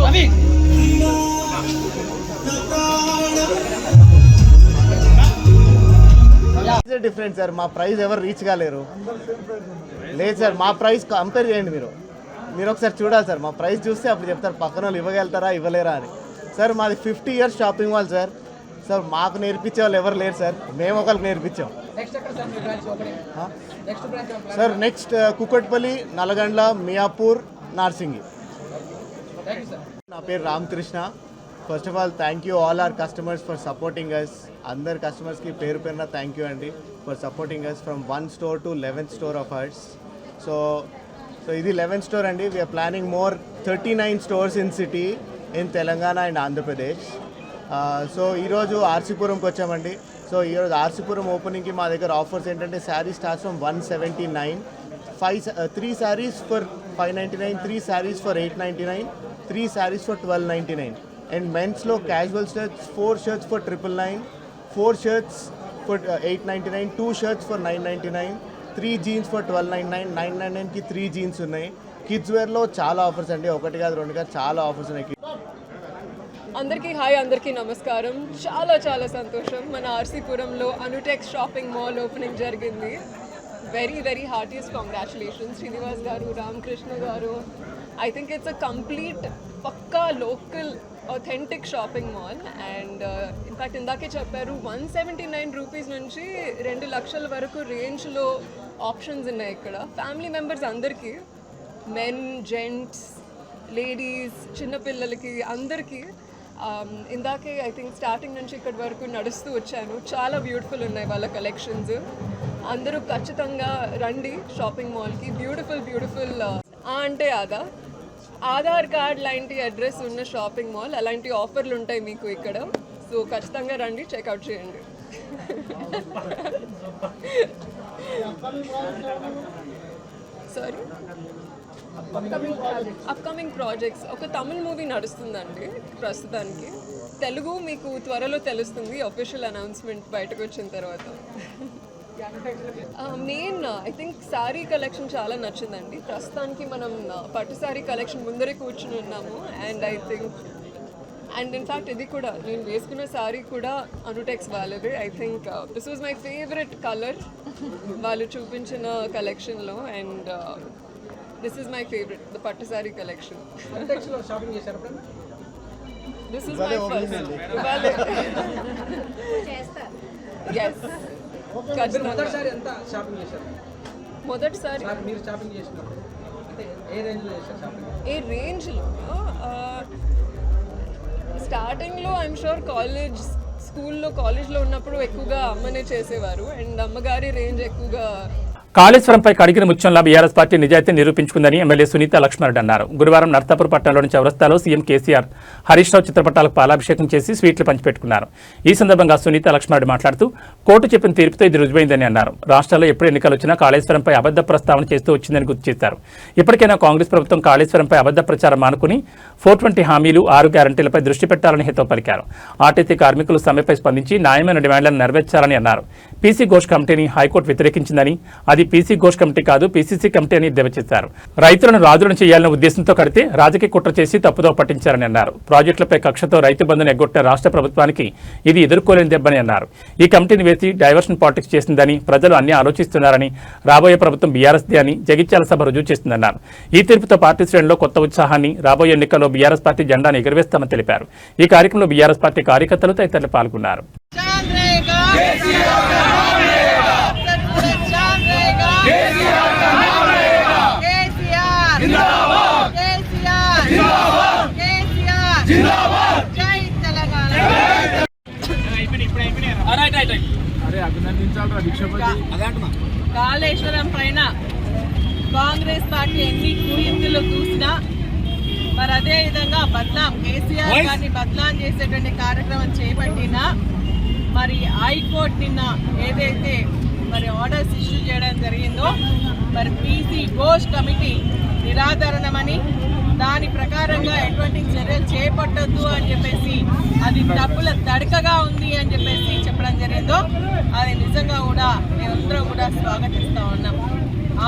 I: అవి
F: డిఫరెంట్ సార్. మా ప్రైస్ ఎవరు రీచ్ కాలేరు. లేదు సార్, మా ప్రైస్ కంపేర్ చేయండి మీరు ఒకసారి చూడాలి సార్. మా ప్రైస్ చూస్తే అప్పుడు చెప్తారు పక్కన వాళ్ళు ఇవ్వగలుగుతారా ఇవ్వలేరా అని. సార్ మాది 50 years shopping mall sir. Sir మాకు నేర్పించే వాళ్ళు ఎవరు లేరు సార్, మేము ఒకరికి నేర్పించాం సార్. నెక్స్ట్ కుకట్పల్లి, నల్గొండ, మియాపూర్, నార్సింగి. నా పేరు Ramakrishna. First of all thank you all our customers for supporting us. అందరు కస్టమర్స్కి పేరు పేరున థ్యాంక్ యూ అండి for supporting us from 1 store to 11th store of ours. So ఇది 11th store అండి. We're planning more 39 stores in city in Telangana and Andhra Pradesh. So ఈరోజు ఆర్సీపురంకి వచ్చామండి. So ఈరోజు ఆర్సీపురం ఓపెనింగ్కి మా దగ్గర ఆఫర్స్ ఏంటంటే sari starts from 179, 3 sarees for 599, 3 sarees for 899, 3 sarees for 1299. And men's లో casual shirts 4 shirts for 999, 4 shirts for 899, 2 shirts for 999, 3 jeans for 1299, 999కి 3 jeans ఉన్నాయి. Kids వేర్లో చాలా offers అండి, ఒకటి కాదు రెండు కాదు చాలా ఆఫర్స్ ఉన్నాయి.
I: అందరికీ హాయ్, అందరికీ నమస్కారం. చాలా చాలా సంతోషం. మన ఆర్సీపురంలో అనుటెక్స్ షాపింగ్ మాల్ ఓపెనింగ్ జరిగింది. Very very heartiest congratulations Srinivas గారు, రామకృష్ణ గారు. I think it's a complete pakka local authentic shopping mall. And in fact ఇందాకే చెప్పారు 179 రూపీస్ నుంచి 2 లక్షల వరకు రేంజ్లో ఆప్షన్స్ ఉన్నాయి ఇక్కడ. ఫ్యామిలీ మెంబర్స్ అందరికీ, మెన్, జెంట్స్, లేడీస్, చిన్నపిల్లలకి అందరికీ. ఇందాకే ఐ థింక్ స్టార్టింగ్ నుంచి ఇక్కడి వరకు నడుస్తూ వచ్చాను. చాలా బ్యూటిఫుల్ ఉన్నాయి వాళ్ళ కలెక్షన్స్. అందరూ ఖచ్చితంగా రండి షాపింగ్ మాల్కి. బ్యూటిఫుల్ అంటే ఆధార్ కార్డ్ లాంటి అడ్రస్ ఉన్న షాపింగ్ మాల్. అలాంటి ఆఫర్లు ఉంటాయి మీకు ఇక్కడ. సో ఖచ్చితంగా రండి, చెక్అవుట్ చేయండి. Sorry, upcoming projects. ఒక తమిళ్ మూవీ నడుస్తుందండి ప్రస్తుతానికి. తెలుగు మీకు త్వరలో తెలుస్తుంది అఫీషియల్ అనౌన్స్మెంట్ బయటకు వచ్చిన తర్వాత. Main I think sari collection చాలా నచ్చిందండి. ప్రస్తుతానికి మనం పట్టు శారీ కలెక్షన్ ముందరే కూర్చుని ఉన్నాము. అండ్ ఇన్ఫ్యాక్ట్ ఇది కూడా నేను వేసుకున్న శారీ కూడా అనుటెక్స్ వాళ్ళది. I think this was my favourite colour వాళ్ళు చూపించిన కలెక్షన్లో. And this is my favourite, the pattu sari collection. This is my first. Yes, మొదటిసారి ఏ రేంజ్లో స్టార్టింగ్లో ఐఎమ్ షూర్ కాలేజ్లో ఉన్నప్పుడు ఎక్కువగా అమ్మనే చేసేవారు. అండ్ అమ్మగారి రేంజ్ ఎక్కువగా.
A: కాళేశ్వరంపై కడిగిన ముత్యంలా బీఆర్ఎస్ పార్టీ నిజాయితీ నిరూపించుకుందని ఎమ్మెల్యే సునీత లక్ష్మారెడ్డి అన్నారు. గురువారం నర్సాపూర్ పట్టణంలోని చౌరస్తాలో సీఎం కేసీఆర్, హరీష్ రావు చిత్రపటాలకు పాలాభిషేకం చేసి స్వీట్లు పంచిపెట్టుకున్నారు. ఈ సందర్భంగా సునీత లక్ష్మారెడ్డి మాట్లాడుతూ కోర్టు చెప్పిన తీర్పుతో ఇది రుజువైందని అన్నారు. రాష్ట్రాల్లో ఎప్పుడు ఎన్నికలు వచ్చినా కాళేశ్వరంపై అబద్ధ ప్రస్తావన చేస్తూ వచ్చిందని గుర్తు చేశారు. ఇప్పటికైనా కాంగ్రెస్ ప్రభుత్వం కాళేశ్వరంపై అబద్ధ ప్రచారం మానుకుని 420 హామీలు, 6 గ్యారంటీలపై దృష్టి పెట్టాలని హితవు పలికారు. ఆర్టీసీ కార్మికులు సమ్మెపై స్పందించి న్యాయమైన డిమాండ్లను నెరవేర్చాలని అన్నారు. పీసీ ఘోష్ కమిటీని హైకోర్టు వ్యతిరేకించిందని, అది పీసీ ఘోష్ కమిటీ కాదు, పీసీసీ కమిటీ అని ఎద్దేవా చేశారు. రైతులను రాజులను చేయాలనే ఉద్దేశంతో కడితే రాజకీయ కుట్ర చేసి తప్పుదో పట్టించారని అన్నారు. ప్రాజెక్టులపై కక్షతో రైతు బంధును ఎగ్గొట్టిన రాష్ట్ర ప్రభుత్వానికి ఇది ఎదుర్కోలేని దెబ్బని అన్నారు. ఈ కమిటీని వేసి డైవర్షన్ పాలిటిక్స్ చేసిందని, ప్రజలు అన్ని ఆలోచిస్తున్నారని, రాబోయే ప్రభుత్వం బీఆర్ఎస్దే అని జగిత్యాల సభ రుజువు చేస్తుందన్నారు. ఈ తీర్పుతో పార్టీ శ్రేణుల్లో కొత్త ఉత్సాహాన్ని, రాబోయే ఎన్నికల్లో బీఆర్ఎస్ పార్టీ జెండాను ఎగురవేస్తామని తెలిపారు. ఈ కార్యక్రమంలో బీఆర్ఎస్ పార్టీ కార్యకర్తలు తదితరులు పాల్గొన్నారు.
J: కాళేశ్వరం పైన కాంగ్రెస్ పార్టీ ఎన్ని కుయుక్తులు చూసినా మరి అదే విధంగా కేసీఆర్ గారిని బద్నాం చేసేటువంటి కార్యక్రమం చేపట్టినా మరి హైకోర్టు నిన్న ఏదైతే మరి ఆర్డర్స్ ఇష్యూ చేయడం జరిగిందో మరి పీసీ ఘోష్ కమిటీ నిరాదరణమని, దాని ప్రకారంగా ఎటువంటి చర్యలు చేపట్టద్దు అని చెప్పేసి, అది తప్పుల తడకగా ఉంది అని చెప్పేసి చెప్పడం జరిగిందో అది నిజంగా కూడా మేమందరం కూడా స్వాగతిస్తూ ఉన్నాం.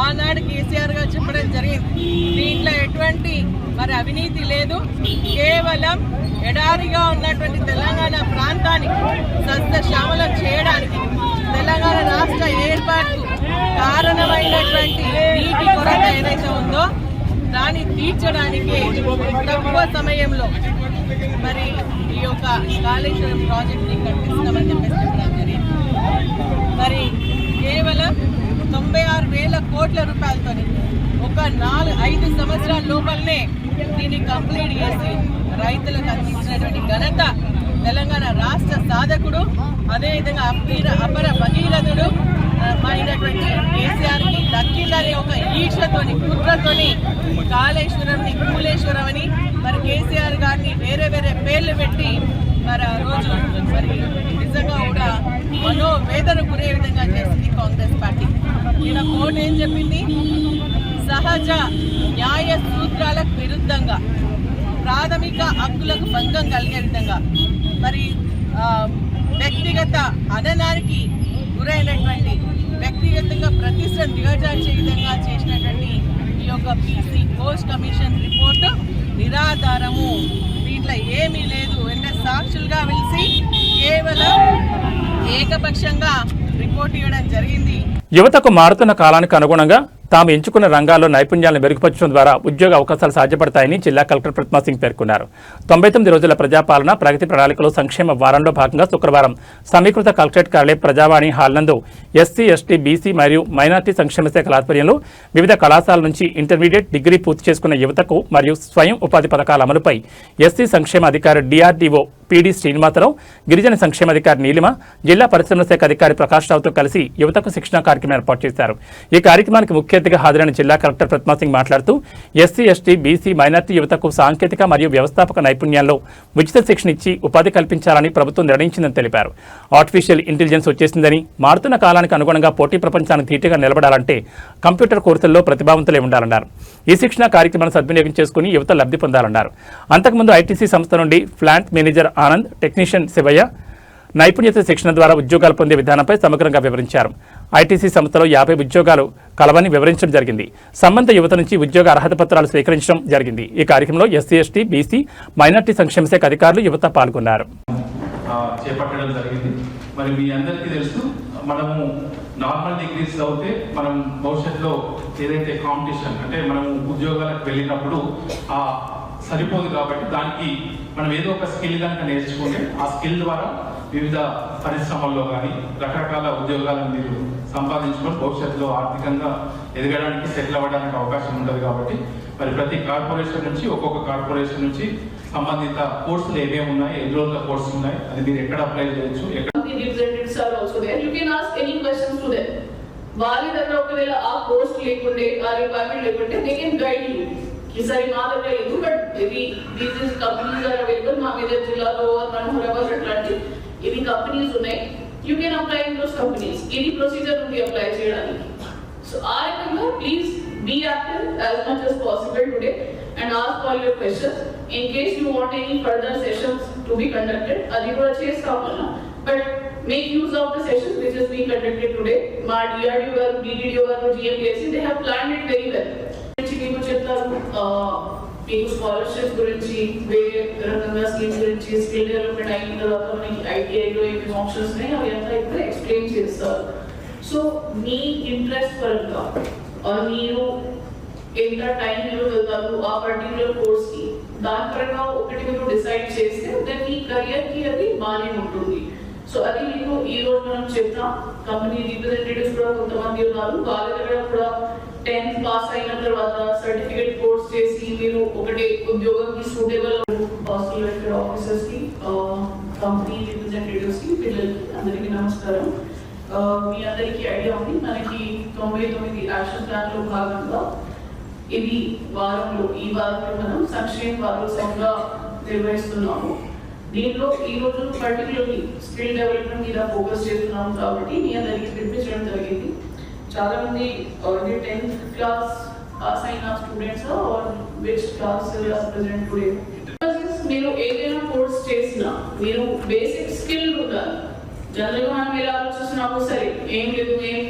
J: ఆనాడు కేసీఆర్ గారు చెప్పడం జరిగింది, దీంట్లో ఎటువంటి మరి అవినీతి లేదు, కేవలం ఎడారిగా ఉన్నటువంటి తెలంగాణ ప్రాంతాన్ని సస్యశ్యామలం చేయడానికి, తెలంగాణ రాష్ట్ర కారణమైనటువంటి నీటి కొరత ఏదైతే ఉందో దాన్ని తీర్చడానికి తక్కువ సమయంలో మరి ఈ యొక్క కాళేశ్వరం ప్రాజెక్ట్ని కట్టిస్తామని చెప్పేసి చెప్పడం జరిగింది. మరి కేవలం 96,000 కోట్ల రూపాయలతో ఒక 5 సంవత్సరాల లోపలనే దీన్ని కంప్లీట్ చేసి రైతులకు అందించినటువంటి ఘనత తెలంగాణ రాష్ట్ర సాధకుడు, అదేవిధంగా అపర భగీరథుడు అయినటువంటి కేసీఆర్కి దక్కిందనే ఒక ఈర్షతోని కుట్రతోని కాళేశ్వరంని కూలేశ్వరం అని మరి కేసీఆర్ గారిని వేరే వేరే పేర్లు పెట్టి మరి ఆ రోజు మరి నిజంగా కూడా మనోవేదన గురే విధంగా చేసింది కాంగ్రెస్ పార్టీ. ఈయన కోర్టు ఏం చెప్పింది? సహజ న్యాయ సూత్రాలకు విరుద్ధంగా ప్రాథమిక హక్కులకు భంగం కలిగే విధంగా మరి వ్యక్తిగత హననానికి గురైనటువంటి వ్యక్తిగతంగా ప్రతిష్టను దిగజార్చే విధంగా చేసినటువంటి ఈ యొక్క పీసీ పోస్ట్ కమిషన్ రిపోర్టు నిరాధారము. దీంట్లో ఏమీ లేదు. అంటే సాక్షులుగా పిలిచి కేవలం ఏకపక్షంగా రిపోర్ట్ ఇవ్వడం జరిగింది.
A: యువతకు మారుతున్న కాలానికి అనుగుణంగా తాము ఎంచుకున్న రంగాల్లో నైపుణ్యాలను మెరుగుపరచడం ద్వారా ఉద్యోగ అవకాశాలు సాధ్యపడతాయని జిల్లా కలెక్టర్ ప్రతిమా సింగ్ పేర్కొన్నారు. 99 రోజుల ప్రజాపాలన ప్రగతి ప్రణాళికలో సంక్షేమ వారంలో భాగంగా శుక్రవారం సమీకృత కలెక్టరేట్ కార్యాలయ ప్రజావాణి హాల్ నందు ఎస్సీ, ఎస్టీ, బీసీ మరియు మైనార్టీ సంక్షేమ శాఖల ఆధ్వర్యంలో వివిధ కళాశాలల నుంచి ఇంటర్మీడియట్, డిగ్రీ పూర్తి చేసుకున్న యువతకు మరియు స్వయం ఉపాధి పథకాల అమలుపై ఎస్సీ సంక్షేమ అధికారి డిఆర్డీఓ పీడీ శ్రీనివాసరావు, గిరిజన సంక్షేమాధికారి నీలిమ, జిల్లా పరిశ్రమల శాఖ అధికారి ప్రకాష్ రావుతో కలిసి యువతకు శిక్షణ కార్యక్రమం ఏర్పాటు చేశారు. ఈ కార్యక్రమానికి ముఖ్య అతిథిగా హాజరైన జిల్లా కలెక్టర్ ప్రతిమా సింగ్ మాట్లాడుతూ ఎస్సీ, ఎస్టీ, బీసీ, మైనార్టీ యువతకు సాంకేతిక మరియు వ్యవస్థాపక నైపుణ్యాల్లో ఉచిత శిక్షణ ఇచ్చి ఉపాధి కల్పించాలని ప్రభుత్వం నిర్ణయించిందని తెలిపారు. ఆర్టిఫిషియల్ ఇంటెలిజెన్స్ వచ్చేసిందని, మారుతున్న కాలానికి అనుగుణంగా పోటీ ప్రపంచానికి ధీటుగా నిలబడాలంటే కంప్యూటర్ కోర్సుల్లో ప్రతిభావంతులే ఉండాలన్నారు. ఈ శిక్షణ కార్యక్రమాన్ని సద్వినియోగం చేసుకుని యువత లబ్ధి పొందాలన్నారు. అంతకుముందు ఐటీసీ సంస్థ నుండి plant manager Anand, technician Shivayya నైపుణ్యత శిక్షణ ద్వారా ఉద్యోగాలు పొందే విధానంపై సమగ్రంగా వివరించారు. ఐటీసీ సంస్థలో 50 ఉద్యోగాలు కలవని వివరించడం జరిగింది. సంబంధిత యువత నుంచి ఉద్యోగ అర్హత పత్రాలు స్వీకరించడం జరిగింది. ఈ కార్యక్రమంలో ఎస్సీ, ఎస్టీ, బీసీ, మైనార్టీ సంక్షేమ శాఖ అధికారులు, యువత పాల్గొన్నారు.
K: చేపట్టడం జరిగింది. మరి మీ అందరికీ తెలుసు, మనము నార్మల్ డిగ్రీస్ చదివితే మనం భవిష్యత్తులో ఏదైతే కాంపిటీషన్ అంటే మనము ఉద్యోగాలకు వెళ్ళినప్పుడు సరిపోదు. కాబట్టి దానికి మనం ఏదో ఒక స్కిల్ కనుక నేర్చుకుంటే ఆ స్కిల్ ద్వారా వివిధ పరిశ్రమల్లో కానీ రకరకాల ఉద్యోగాలను మీరు సంపాదించుకొని భవిష్యత్తులో ఆర్థికంగా ఎదగడానికి, సెటిల్ అవ్వడానికి అవకాశం ఉంటుంది. కాబట్టి మరి ప్రతి కార్పొరేషన్ నుంచి ఒక్కొక్క కార్పొరేషన్ నుంచి సంబంధిత కోర్సులు ఏమేమి ఉన్నాయి, ఎన్ని రోజుల కోర్సులు ఉన్నాయి, అది మీరు ఎక్కడ అప్లై చేయొచ్చు,
L: వాళ్ళ దగ్గర ఒకవేళ ఆ పోస్ట్ లేకుంటే, ఆ రిక్వైర్మెంట్ లేకుంటే దే కెన్ గైడ్ యూ. ఈసారి మా దగ్గర లేదు, but these companies are available. మా మీద జిల్లాలో మనోహరాబాద్ అట్లాంటి ఇవి కంపెనీస్ ఉన్నాయి. You can apply in those companies. ఇది ప్రొసీజర్ ఉంది అప్లై చేయడానికి. సో ఆ రకంగా please be active as much as possible today and ask all your questions. In case you want any further sessions to be conducted, అది కూడా చేస్తామన్నా. But make use of the sessions which is being conducted today. మా DRDO గారు, DDDO గారు, GMPSC, they have planned it very well. మీకు చెప్తారు మీకు scholarship గురించి, వేరే రకంగా స్కీమ్స్ గురించి, స్కిల్ డెవలప్మెంట్ అయిన తర్వాత మనకి ఐటీఐలో ఏమేమి ఆప్షన్స్ ఉన్నాయి అవి అంతా ఇప్పుడు ఎక్స్ప్లెయిన్ చేస్తారు. సో మీ ఇంట్రెస్ట్ పరంగా మీరు ఎంత టైం మీరు వెళ్తారు ఆ పర్టికులర్ కోర్స్కి, దాని పరంగా ఒకటి మీరు డిసైడ్ చేస్తే దెన్ మీ కెరియర్కి అది బాగానే ఉంటుంది. సో అది మీకు ఈ రోజు మనం చెప్తాం. కంపెనీ రిప్రజెంటేటివ్స్ కూడా కొంతమంది ఉన్నారు, వాళ్ళ దగ్గర కూడా 10th పాస్ అయిన తర్వాత సర్టిఫికేట్ కోర్స్ చేసి మీరు ఒకటి ఉద్యోగంకి సూటబుల్ హాస్టల్ వెల్ఫేర్ ఆఫీసర్స్ కి, కంపెనీ రిప్రజెంటేటివ్స్ కి, పిల్లలకి అందరికీ నమస్కారం. మీ అందరికీ ఐడియా ఉంది, మనకి 99 యాక్షన్ ప్లాన్ లో భాగంగా ఈ వారంలో మనం సంక్షేమ వారోత్సవంగా నిర్వహిస్తున్నాము. దీంట్లో ఈ రోజు పర్టికులర్లీ స్కిల్ డెవలప్మెంట్ మీద ఫోకస్ చేస్తున్నాము కాబట్టి మీ అందరికీ పిలిపించడం జరిగింది. చాలా మంది 10th క్లాస్ పాస్ అయిన students are which class present today. మీరు ఏదైనా కోర్స్ చేసినా మీరు బేసిక్ స్కిల్ ఉండాలి. జనరల్గా మనం ఎలా ఆలోచిస్తున్నాము, సరే ఏం లేదు, ఏం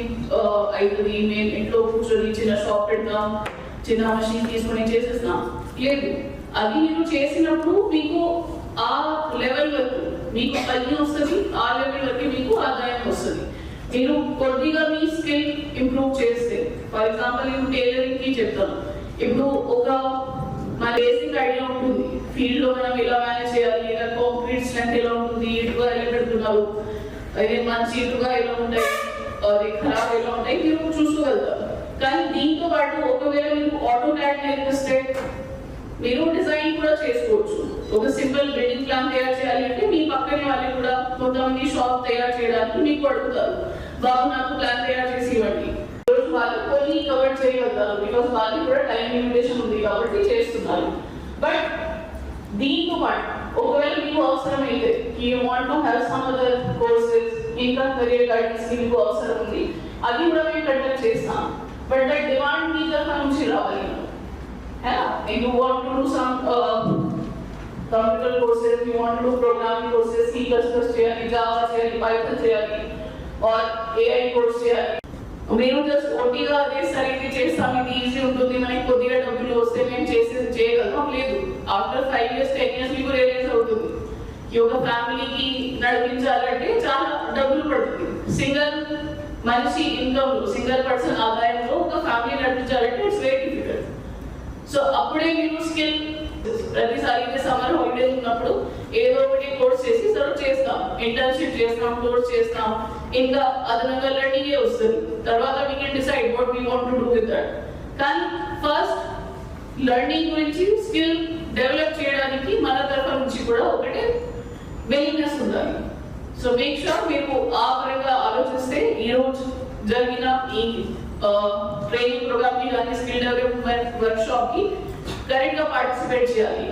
L: అవుతుంది, మేము ఇంట్లో కూర్చొని చిన్న షాప్ పెడతాం, చిన్న మషిన్ తీసుకొని చేసేస్తాం. లేదు, అది మీరు చేసినప్పుడు మీకు ఆ లెవెల్ వరకు మీకు పని వస్తుంది, ఆ లెవెల్ వరకు మీకు ఆదాయం వస్తుంది. మీరు కొద్దిగా మీ స్కిల్ ఇంప్రూవ్ చేస్తే, ఫర్ ఎగ్జాంపుల్ నేను టైలరింగ్ కి చెప్తాను. ఇప్పుడు ఒక మన బేసిక్ ఐడియా ఉంటుంది, ఫీల్డ్ లో మనం ఎలా మేనేజ్ చేయాలి, లేదా కాంక్రీట్ స్ట్రెంత్ ఎలా ఉంటుంది, ఇటుగా ఎలా పెడుతున్నారు, అదే మంచి ఇటుగా ఎలా ఉంటాయి, అది ఖరాబ్ ఎలా ఉంటాయి, మీరు చూసుకోగలుగుతారు. కానీ దీంతో పాటు ఒకవేళ మీరు ఆటో క్యాడ్ నేర్పిస్తే మీరు డిజైన్ కూడా చేసుకోవచ్చు. ఒక సింపుల్ బిల్డింగ్ ప్లాన్ తయారు చేయాలి అంటే మీ పక్కనే వాళ్ళు కూడా కొంతమంది షాప్ తయారు చేయడానికి మీకు అడుగుతారు, బాబు నాకు ప్లాన్ తయారు చేసి ఇవ్వండి. వాళ్ళు కొన్ని కవర్ చేయగలుగుతారు, బికాస్ వాళ్ళకి కూడా టైం లిమిటేషన్ ఉంది కాబట్టి చేస్తున్నారు. బట్ దీంతో పాటు ఒకవేళ మీకు అవసరం అయితే you want to have some other courses, ఇంకా కెరీర్ గైడెన్స్ మీకు అవసరం ఉంది, అది కూడా మేము కండక్ట్ చేస్తాం. బట్ దట్ డిమాండ్ మీ తరఫు నుంచి రావాలి. You want to do some computer courses, you want to do programming courses, C++ చేయాలి, Java చేయాలి, Python చేయాలి, or AI కోర్స్ చేయాలి. మీరు జస్ట్ ఒట్టిగా అదే సరిగ్గా చేస్తాం, ఇది ఈజీ ఉంటుంది, మనకి కొద్దిగా డబ్బులు వస్తే మేము చేయగలం లేదు. ఆఫ్టర్ 5 years 10 years మీకు రియలైజ్ అవుతుంది ఈ ఒక ఫ్యామిలీకి నడిపించాలంటే చాలా డబ్బులు పడుతుంది. సింగిల్ మనిషి ఇన్కమ్ లో, సింగిల్ పర్సన్ ఆదాయంలో ఒక ఫ్యామిలీ నడిపించాలంటే ఇట్స్ వెరీ డిఫికల్ట్. సో అప్పుడే మీరు స్కిల్ ప్రతిసారి సమ్మర్ హాలిడేస్ ఉన్నప్పుడు ఏదో ఒకటి కోర్స్ చేసి సర్వ్ చేస్తాం, ఇంటర్న్షిప్ చేస్తాం, కోర్స్ చేస్తాం, ఇంకా అదనంగా లెర్నింగ్ వస్తుంది. తర్వాత we can decide what we want to do with that. కానీ ఫస్ట్ లెర్నింగ్ గురించి, స్కిల్ డెవలప్ చేయడానికి మన తరఫు నుంచి కూడా ఒకటే విల్లింగ్నెస్ ఉండాలి. సో మేక్ షూర్ మీరు ఆ పరంగా ఆలోచిస్తే ఈరోజు జరిగిన ఈ ట్రైనింగ్ ప్రోగ్రామ్ కి కానీ స్కిల్ డెవలప్మెంట్ వర్క్ షాప్ కి కరెక్ట్ గా పార్టిసిపేట్ చేయాలి.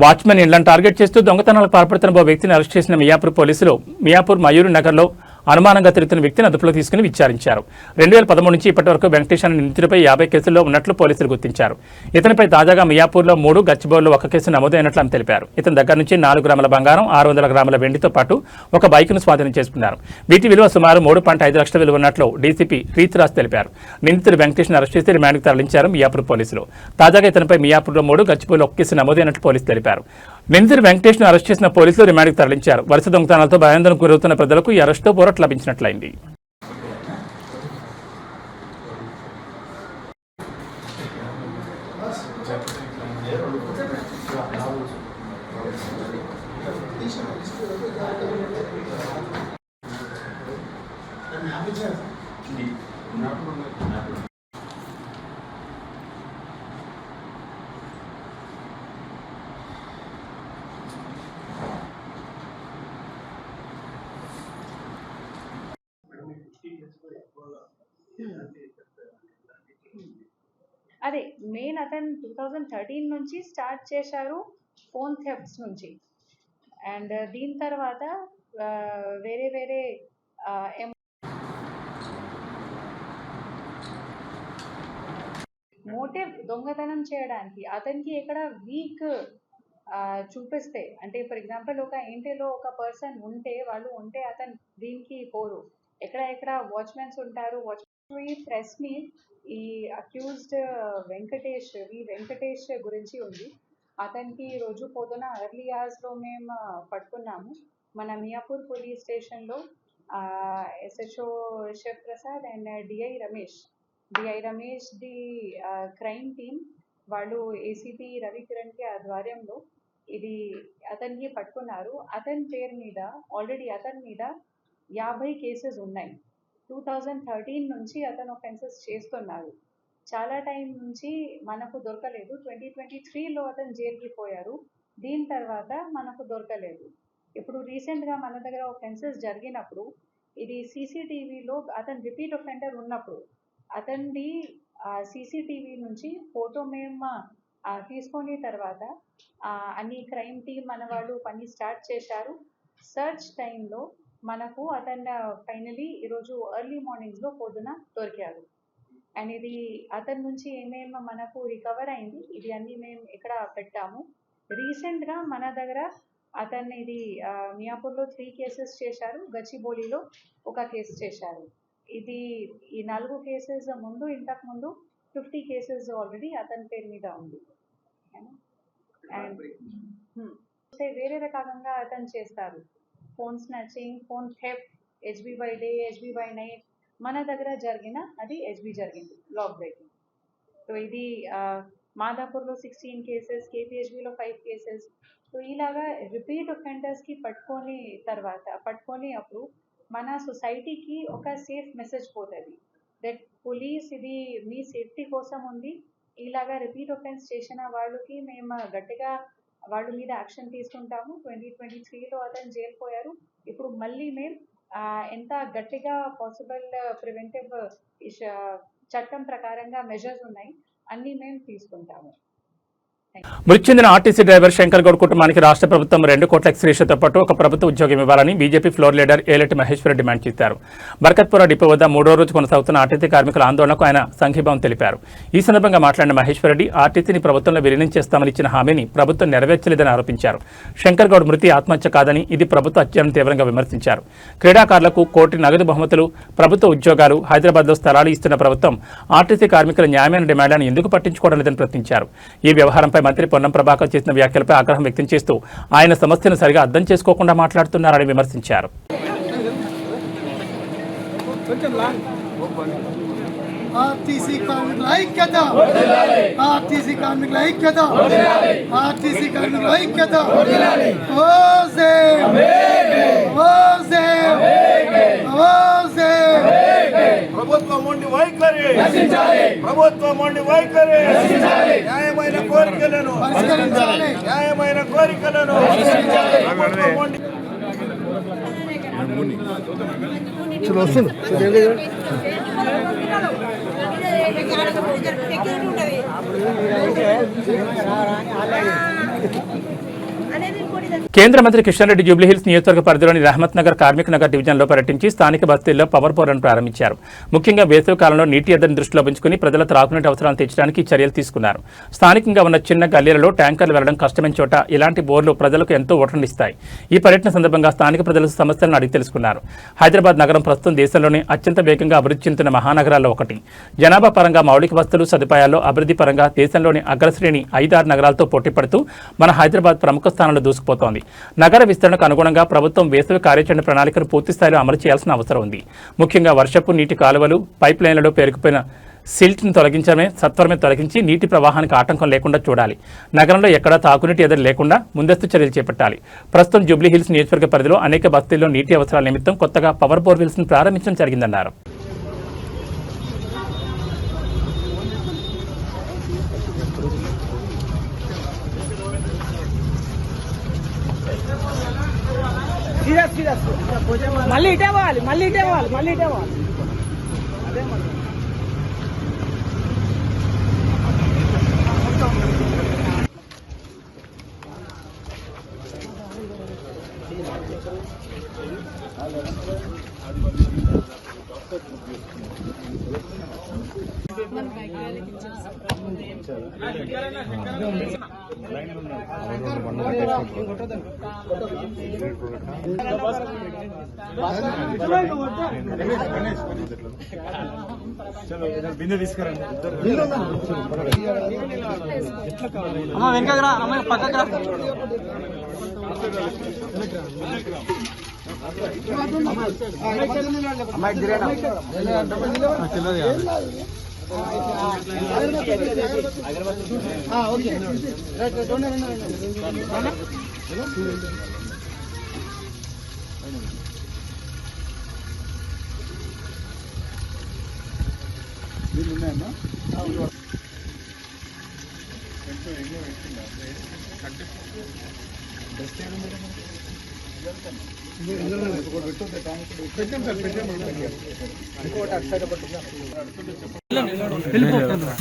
A: వాచ్మెన్ ఇళ్లను టార్గెట్ చేస్తూ దొంగతనాలకు పాల్పడుతున్న ఓ వ్యక్తిని అరెస్ట్ చేసిన మియాపూర్ పోలీసులు మియాపూర్ మయూరి నగర్లో అనుమానంగా తిరుగుతున్న వ్యక్తిని అదుపులోకి తీసుకుని విచారించారు. 2013 నుంచి ఇప్పటి వరకు వెంకటేష్ అనే నిందితుడిపై 50 కేసుల్లో ఉన్నట్లు పోలీసులు గుర్తించారు. ఇతనిపై తాజాగా మియాపూర్లో 3, గచ్చిబౌలిలో 1 కేసు నమోదైనట్లు అని తెలిపారు. ఇతని దగ్గర నుంచి 4 గ్రాముల బంగారం, 600 గ్రాముల వెండితో పాటు ఒక బైక్ను స్వాధీనం చేసుకున్నారు. వీటి విలువ సుమారు 3.5 లక్షల విలువ ఉన్నట్లు డీసీపీ రీతిరాజ్ తెలిపారు. నిందితుడు వెంకటేష్ను అరెస్ట్ చేసి రిమాండ్కు తరలించారు మియాపూర్ పోలీసులు. తాజాగా ఇతనిపై మియాపూర్లో 3, గచ్చిబౌలిలో 1 కేసు నమోదైనట్లు పోలీసులు తెలిపారు. నిందితుడు వెంకటేష్ను అరెస్ట్ చేసిన పోలీసులు రిమాండ్కు తరలించారు. వరుస దొంగతనాలతో భయాందోళనకు గురవుతున్న ప్రజలకు ఈ అరెస్టుతో ఊరట లభించినట్లయింది.
M: అదే మెయిన్ అతను 2013 నుంచి స్టార్ట్ చేశారు ఫోన్ థెఫ్ట్స్ నుంచి. అండ్ దీని తర్వాత వేరే వేరే మోటివ్ దొంగతనం చేయడానికి అతనికి ఎక్కడ వీక్ చూపిస్తే, అంటే ఫర్ ఎగ్జాంపుల్ ఒక ఇంటిలో ఒక పర్సన్ ఉంటే అతను దీనికి పోరు. ఎక్కడ వాచ్మెన్స్ ఉంటారు. ఈ ప్రెస్ మీట్ ఈ అక్యూజ్డ్ వెంకటేష్ గురించి ఉంది. అతనికి రోజు పొద్దున ఎర్లీ అవర్స్లో మేము పట్టుకున్నాము. మన మియాపూర్ పోలీస్ స్టేషన్లో SHO Shiv Prasad and DI Ramesh the crime team వాళ్ళు ఏసీపీ రవికిరణ్కి ఆధ్వర్యంలో ఇది అతనికి పట్టుకున్నారు. అతని పేరు మీద ఆల్రెడీ అతని మీద 50 కేసెస్ ఉన్నాయి. 2013 నుంచి అతను ఒఫెన్సెస్ చేస్తున్నారు. చాలా టైం నుంచి మనకు దొరకలేదు. 2023లో అతను జైలుకి పోయారు. దీని తర్వాత మనకు దొరకలేదు. ఇప్పుడు రీసెంట్గా మన దగ్గర ఒఫెన్సెస్ జరిగినప్పుడు ఇది సీసీటీవీలో అతను రిపీట్ ఒఫెండర్ ఉన్నప్పుడు అతనిది సీసీటీవీ నుంచి ఫోటో మేము తీసుకుని తర్వాత అన్ని క్రైమ్ టీమ్ మన వాళ్ళు పని స్టార్ట్ చేశారు. సర్చ్ టైంలో మనకు అతను ఫైనలీ ఈరోజు ఎర్లీ మార్నింగ్స్లో పొద్దున దొరికారు. అండ్ ఇది అతని నుంచి ఏమేమి మనకు రికవర్ అయింది ఇది అన్నీ మేము ఇక్కడ పెట్టాము. రీసెంట్గా మన దగ్గర అతన్ని ఇది మియాపూర్లో 3 కేసెస్ చేశారు, గచ్చిబౌలిలో 1 కేసు చేశారు. ఇది ఈ 4 కేసెస్ ఇంతకుముందు 50 కేసెస్ ఆల్రెడీ అతని పేరు మీద ఉంది. అండ్ వేరే రకంగా అతను చేస్తారు. Phone snatching, phone theft, HB by day, HB by night మన దగ్గర జరిగిన అది HB జరిగింది లాక్ బ్రేకింగ్. సో ఇది మాదాపూర్లో 16 కేసెస్, KPHBలో 5 కేసెస్. సో ఇలాగా రిపీట్ ఒఫెండర్స్కి పట్టుకొని అప్పుడు మన సొసైటీకి ఒక సేఫ్ మెసేజ్ పోతుంది దట్ పోలీస్ ఇది మీ సేఫ్టీ కోసం ఉంది. ఇలాగా రిపీట్ ఒఫెన్స్ చేసిన వాళ్ళకి మేము గట్టిగా వాళ్ళ మీద యాక్షన్ తీసుకుంటాము. 2023లో అతను జైలు పోయారు. ఇప్పుడు మళ్ళీ మేము ఎంత గట్టిగా పాసిబుల్ ప్రివెంటివ్ చట్టం ప్రకారంగా మెజర్స్ ఉన్నాయి అన్నీ మేము తీసుకుంటాము.
A: మృతి చెందిన ఆర్టీసీ డ్రైవర్ శంకర్ గౌడ్ కుటుంబానికి రాష్ట్ర ప్రభుత్వం 2 కోట్ల ఎక్స్గ్రేషియాతో పాటు ఒక ప్రభుత్వ ఉద్యోగం ఇవ్వాలని BJP floor leader Eleti Maheshwar demand చేశారు. బర్కత్పుర డిపో వద్ద 3వ రోజు కొనసాగుతున్న ఆర్టీసీ కార్మికుల ఆందోళనకు ఆయన సంఘీభావం తెలిపారు. ఈ సందర్భంగా మాట్లాడిన మహేశ్వర్ రెడ్డి ఆర్టీసీని ప్రభుత్వంలో విలీనం చేస్తామని ఇచ్చిన హామీని ప్రభుత్వం నెరవేర్చలేదని ఆరోపించారు. శంకర్ గౌడ్ మృతి ఆత్మహత్య కాదని ఇది ప్రభుత్వ హత్యను తీవ్రంగా విమర్శించారు. క్రీడాకారులకు 1 కోటి నగదు బహుమతులు, ప్రభుత్వ ఉద్యోగాలు, హైదరాబాద్లో స్థలాలు ఇస్తున్న ప్రభుత్వం ఆర్టీసీ కార్మికుల న్యాయమైన డిమాండ్లను ఎందుకు పట్టించుకోవడం లేదని ప్రశ్నించారు. ఈ వ్యవహారంపై మంత్రి పొన్నం ప్రభాకర్ చేసిన వ్యాఖ్యలపై ఆగ్రహం వ్యక్తం చేస్తూ ఆయన సమస్యను సరిగా అర్థం చేసుకోకుండా మాట్లాడుతున్నారని విమర్శించారు.
G: ఆర్టీసీ కార్మికుల ఐక్యత, ఆర్టీసీ కార్మికుల ఐక్యత, ఆర్టీసీ కార్మికుల ఐక్యత.
C: ప్రభుత్వం మొండి వైఖరి, ప్రభుత్వం మొండి వైఖరి, న్యాయమైన కోరికలను న్యాయమైన కోరికలను
A: కేంద్ర మంత్రి కిషన్ రెడ్డి జూబ్లీహిల్స్ నియోజకవర్గ పరిధిలోని రహమత్ నగర్, కార్మిక్ నగర్ డివిజన్లో పర్యటించి స్థానిక బస్తీల్లో పవర్ బోర్లను ప్రారంభించారు. ముఖ్యంగా వేసవి కాలంలో నీటి ఎద్దడిని దృష్టిలో ఉంచుకుని ప్రజల త్రాగునీటి అవసరాలను తీర్చడానికి చర్యలు తీసుకున్నారు. స్థానికంగా ఉన్న చిన్న గల్లీలలో ట్యాంకర్లు వెళ్లడం కష్టమైన చోట ఇలాంటి బోర్లు ప్రజలకు ఎంతో ఊరటనిస్తాయి. ఈ పర్యటన సందర్భంగా స్థానిక ప్రజల సమస్యలను అడిగి తెలుసుకున్నారు. హైదరాబాద్ నగరం ప్రస్తుతం దేశంలోనే అత్యంత వేగంగా అభివృద్ధి చెందుతున్న మహానగరాల్లో ఒకటి. జనాభా పరంగా, మౌలిక వసతులు, సదుపాయాల్లో అభివృద్ధి పరంగా దేశంలోని అగ్రశ్రేణి 5-6 నగరాలతో పోటీ పడుతూ మన హైదరాబాద్ ప్రముఖ స్థానంలో దూసుకుపోతోంది. నగర విస్తరణకు అనుగుణంగా ప్రభుత్వం వేసవి కార్యాచరణ ప్రణాళికను పూర్తిస్థాయిలో అమలు చేయాల్సిన అవసరం ఉంది. ముఖ్యంగా వర్షపు నీటి కాలువలు, పైప్ లైన్లలో పేరుకుపోయిన సిల్ట్ను సత్వరమే తొలగించి నీటి ప్రవాహానికి ఆటంకం లేకుండా చూడాలి. నగరంలో ఎక్కడా తాగునీటి ఎదురు లేకుండా ముందస్తు చర్యలు చేపట్టాలి. ప్రస్తుతం జూబ్లీహిల్స్ నియోజకవర్గ పరిధిలో అనేక బస్తీల్లో నీటి అవసరాల నిమిత్తం కొత్తగా పవర్ బోర్వెల్స్ను ప్రారంభించడం జరిగిందన్నారు.
J: మళ్ళీ ఇటే పోవాలి, మళ్ళీ ఇటే పోవాలి, మళ్ళీ ఇటే పోవాలి. అమ్మ వెనకరా, అమ్మ పక్కరా.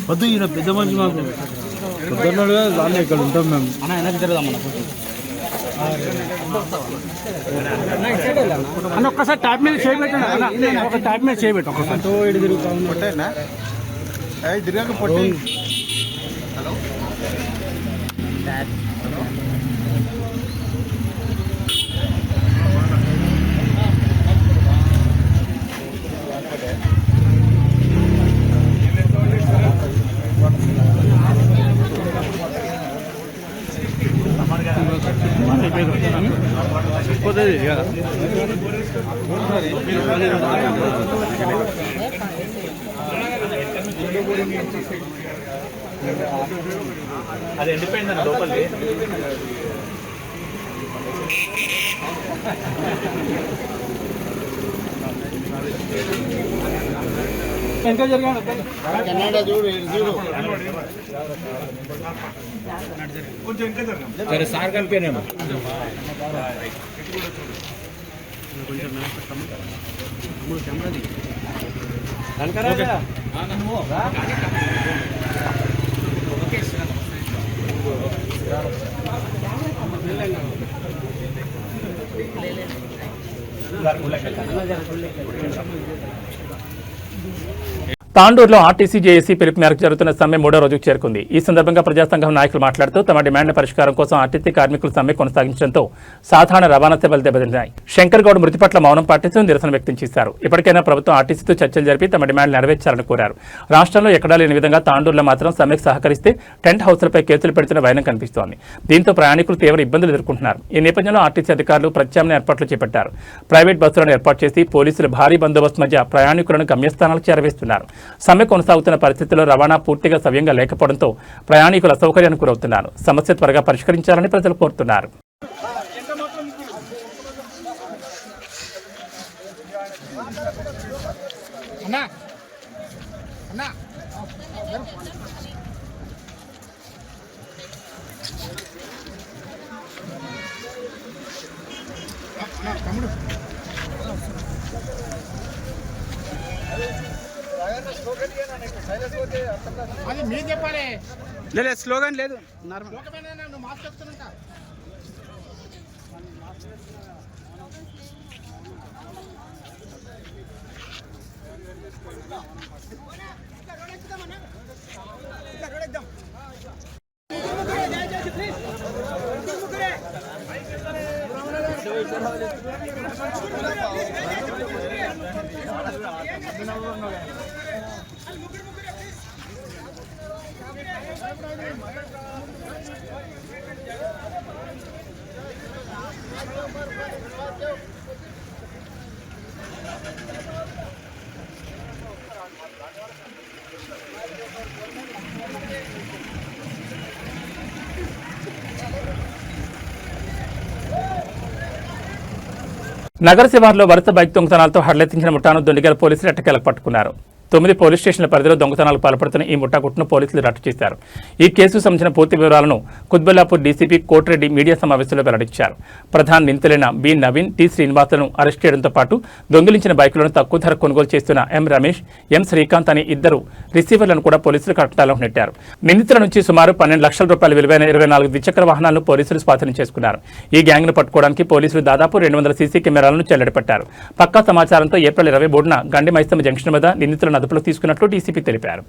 F: వద్దు, ఈయన పెద్ద మనిషి మాకు పొద్దున్నాడుగా దాన్ని ఇక్కడ ఉంటాం మేము. అన్న ఒక్కసారి ట్యాప్ మీద చేయబెట్టండి అన్న, ఒక ట్యాప్ మీద చేయబెట్టు ఒక్కసారి. తిరగక పొట్టి. హలో పోతుంది.
B: అది ఎండిపోయిందండి లోపలిది. ఎంత జరిగాడు కన్నడ చూడు సరే సార్ కలిపేనేమో కొంచెం
A: తాండూరులో ఆర్టీసీ జేఏసీ పిలుపు మేరకు జరుగుతున్న సమ్మె 3వ రోజుకు చేరుకుంది. ఈ సందర్భంగా ప్రజాసంఘం నాయకులు మాట్లాడుతూ తమ డిమాండ్ల పరిష్కారం కోసం ఆర్టీసీ కార్మికులు సమ్మె కొనసాగించడంతో సాధారణ రవాణా సేవలు దెబ్బతిన్నాయి. శంకర్ గౌడ్ మృతి పట్ల మౌనం పాటిస్తూ నిరసన వ్యక్తం చేశారు. ఇప్పటికైనా ప్రభుత్వం ఆర్టీసీతో చర్చలు జరిపి తమ డిమాండ్లు నెరవేర్చాలని కోరారు. రాష్ట్రంలో ఎక్కడా లేని విధంగా తాండూరులో మాత్రం సమ్మెకు సహకరిస్తే టెంట్ హౌస్లపై కేసులు పెడుతున్న వైనం కనిపిస్తోంది. దీంతో ప్రయాణికులు తీవ్ర ఇబ్బందులు ఎదుర్కొంటున్నారు. ఈ నేపథ్యంలో ఆర్టీసీ అధికారులు ప్రత్యామ్నాయ ఏర్పాట్లు చేపట్టారు. ప్రైవేట్ బస్సులను ఏర్పాటు చేసి పోలీసులు భారీ బందోబస్తు మధ్య ప్రయాణికులను గమ్యస్థానాలకు చేరవేస్తున్నారు. సమ్మె కొనసాగుతున్న పరిస్థితుల్లో రవాణా పూర్తిగా సవ్యంగా లేకపోవడంతో ప్రయాణికులు అసౌకర్యానికి గురవుతున్నారు. సమస్య త్వరగా పరిష్కరించాలని ప్రజలు కోరుతున్నారు.
B: అది మీరు చెప్పాలి. లేదు స్లోగన్ లేదు నార్మల్.
A: నగర శివార్లో వరుస బైక్ దొంగతనాలతో హడలెత్తించిన ముఠాను దొండిగల పోలీసులు ఎట్టకేలకు పట్టుకున్నారు. 9 పోలీస్ స్టేషన్ల పరిధిలో దొంగతనాలకు పాల్పడుతున్న ఈ ముఠా గుట్టును పోలీసులు రట్టు చేశారు. ఈ కేసుకు సంబంధించిన పూర్తి వివరాలను కుత్బుల్లాపూర్ డీసీపీ కోటిరెడ్డి మీడియా సమావేశంలో వెల్లడించారు. ప్రధాన నిందితులైన బి నవీన్, టి శ్రీనివాసులను అరెస్ట్ చేయడంతో పాటు దొంగిలించిన బైకులను తక్కువ ధర కొనుగోలు చేస్తున్న ఎం రమేష్, ఎం శ్రీకాంత్ అనే ఇద్దరు రిసీవర్లను కూడా పోలీసులు కట్టడాలోకి నెట్టారు. నిందితుల నుంచి సుమారు 12 లక్షల రూపాయల విలువైన 24 ద్విచక్ర వాహనాలను పోలీసులు స్వాధీనం చేసుకున్నారు. ఈ గ్యాంగ్ను పట్టుకోవడానికి పోలీసులు దాదాపు 200 సీసీ కెమెరాలను చెల్లడిపట్టారు. పక్కా సమాచారంతో ఏప్రిల్ 23న గండి మైసమ్మ జంక్షన్ వద్ద నిందితులను అదుపులోకి తీసుకున్నట్లు డీసీపీ తెలిపారు.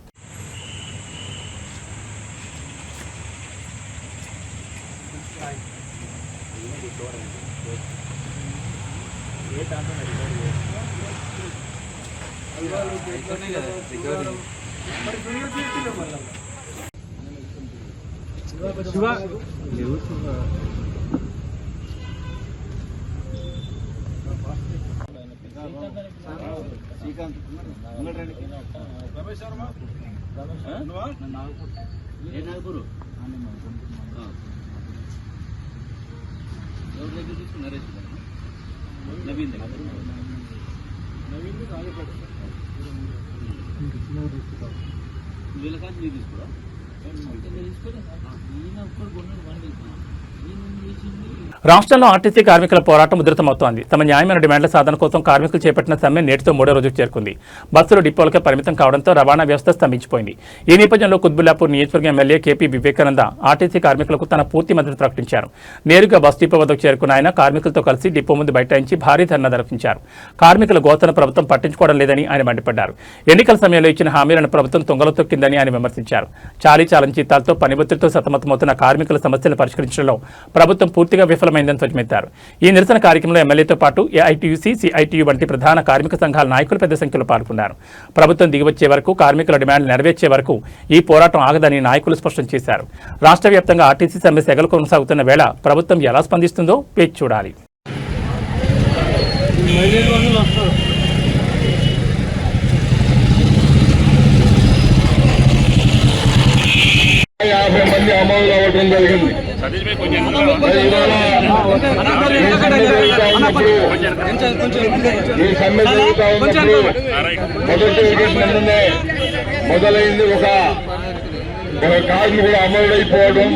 A: రాష్ట్రంలో ఆర్టీసీ కార్మికుల పోరాటం ఉధృతమవుతోంది. తమ న్యాయమైన డిమాండ్ల సాధన కోసం కార్మికులు చేపట్టిన సమ్మె నేటితో 3వ రోజుకు చేరుకుంది. బస్సులు డిపోలకే పరిమితం కావడంతో రవాణా వ్యవస్థ స్తంభించిపోయింది. ఈ నేపథ్యంలో కుత్బుల్లాపూర్ నియోజకవర్గం ఎమ్మెల్యే కేపీ వివేకానంద ఆర్టీసీ కార్మికులకు తన పూర్తి మద్దతు ప్రకటించారు. నేరుగా బస్ డిపో వద్దకు చేరుకున్న ఆయన కార్మికులతో కలిసి డిపో ముందు బైఠాయించి భారీ ధర్నా నిర్వహించారు. కార్మికుల గోతను ప్రభుత్వం పట్టించుకోవడం లేదని ఆయన మండిపడ్డారు. ఎన్నికల సమయంలో ఇచ్చిన హామీలను ప్రభుత్వం తుంగలో తొక్కిందని ఆయన విమర్శించారు. చాలీ చాలని జీతాలతో పనిబొత్తిడితో సతమతమవుతున్న కార్మికుల సమస్యలను పరిష్కరించడంలో ప్రభుత్వం పూర్తిగా విఫలమైందని ధ్వజమెత్తారు. ఈ నిరసన కార్యక్రమంలో ఎమ్మెల్యేతో పాటు ఏఐటీయూసీ, సిఐటియు వంటి ప్రధాన కార్మిక సంఘాల నాయకులు పెద్ద సంఖ్యలో పాల్గొన్నారు. ప్రభుత్వం దిగివచ్చే వరకు, కార్మికుల డిమాండ్లు నెరవేర్చే వరకు ఈ పోరాటం ఆగదని నాయకులు స్పష్టం చేశారు. రాష్ట్ర వ్యాప్తంగా ఆర్టీసీ సమ్మె సెగలు కొనసాగుతున్న వేళ ప్రభుత్వం ఎలా స్పందిస్తుందో వేచి చూడాలి.
D: 50 మంది అమలు అవ్వడం జరిగింది. ఈ సమ్మె జరుగుతా ఉన్నప్పుడు మొదటి వికెట్లనే మొదలైంది. ఒక కార్మికుడు అమలుడైపోవడం,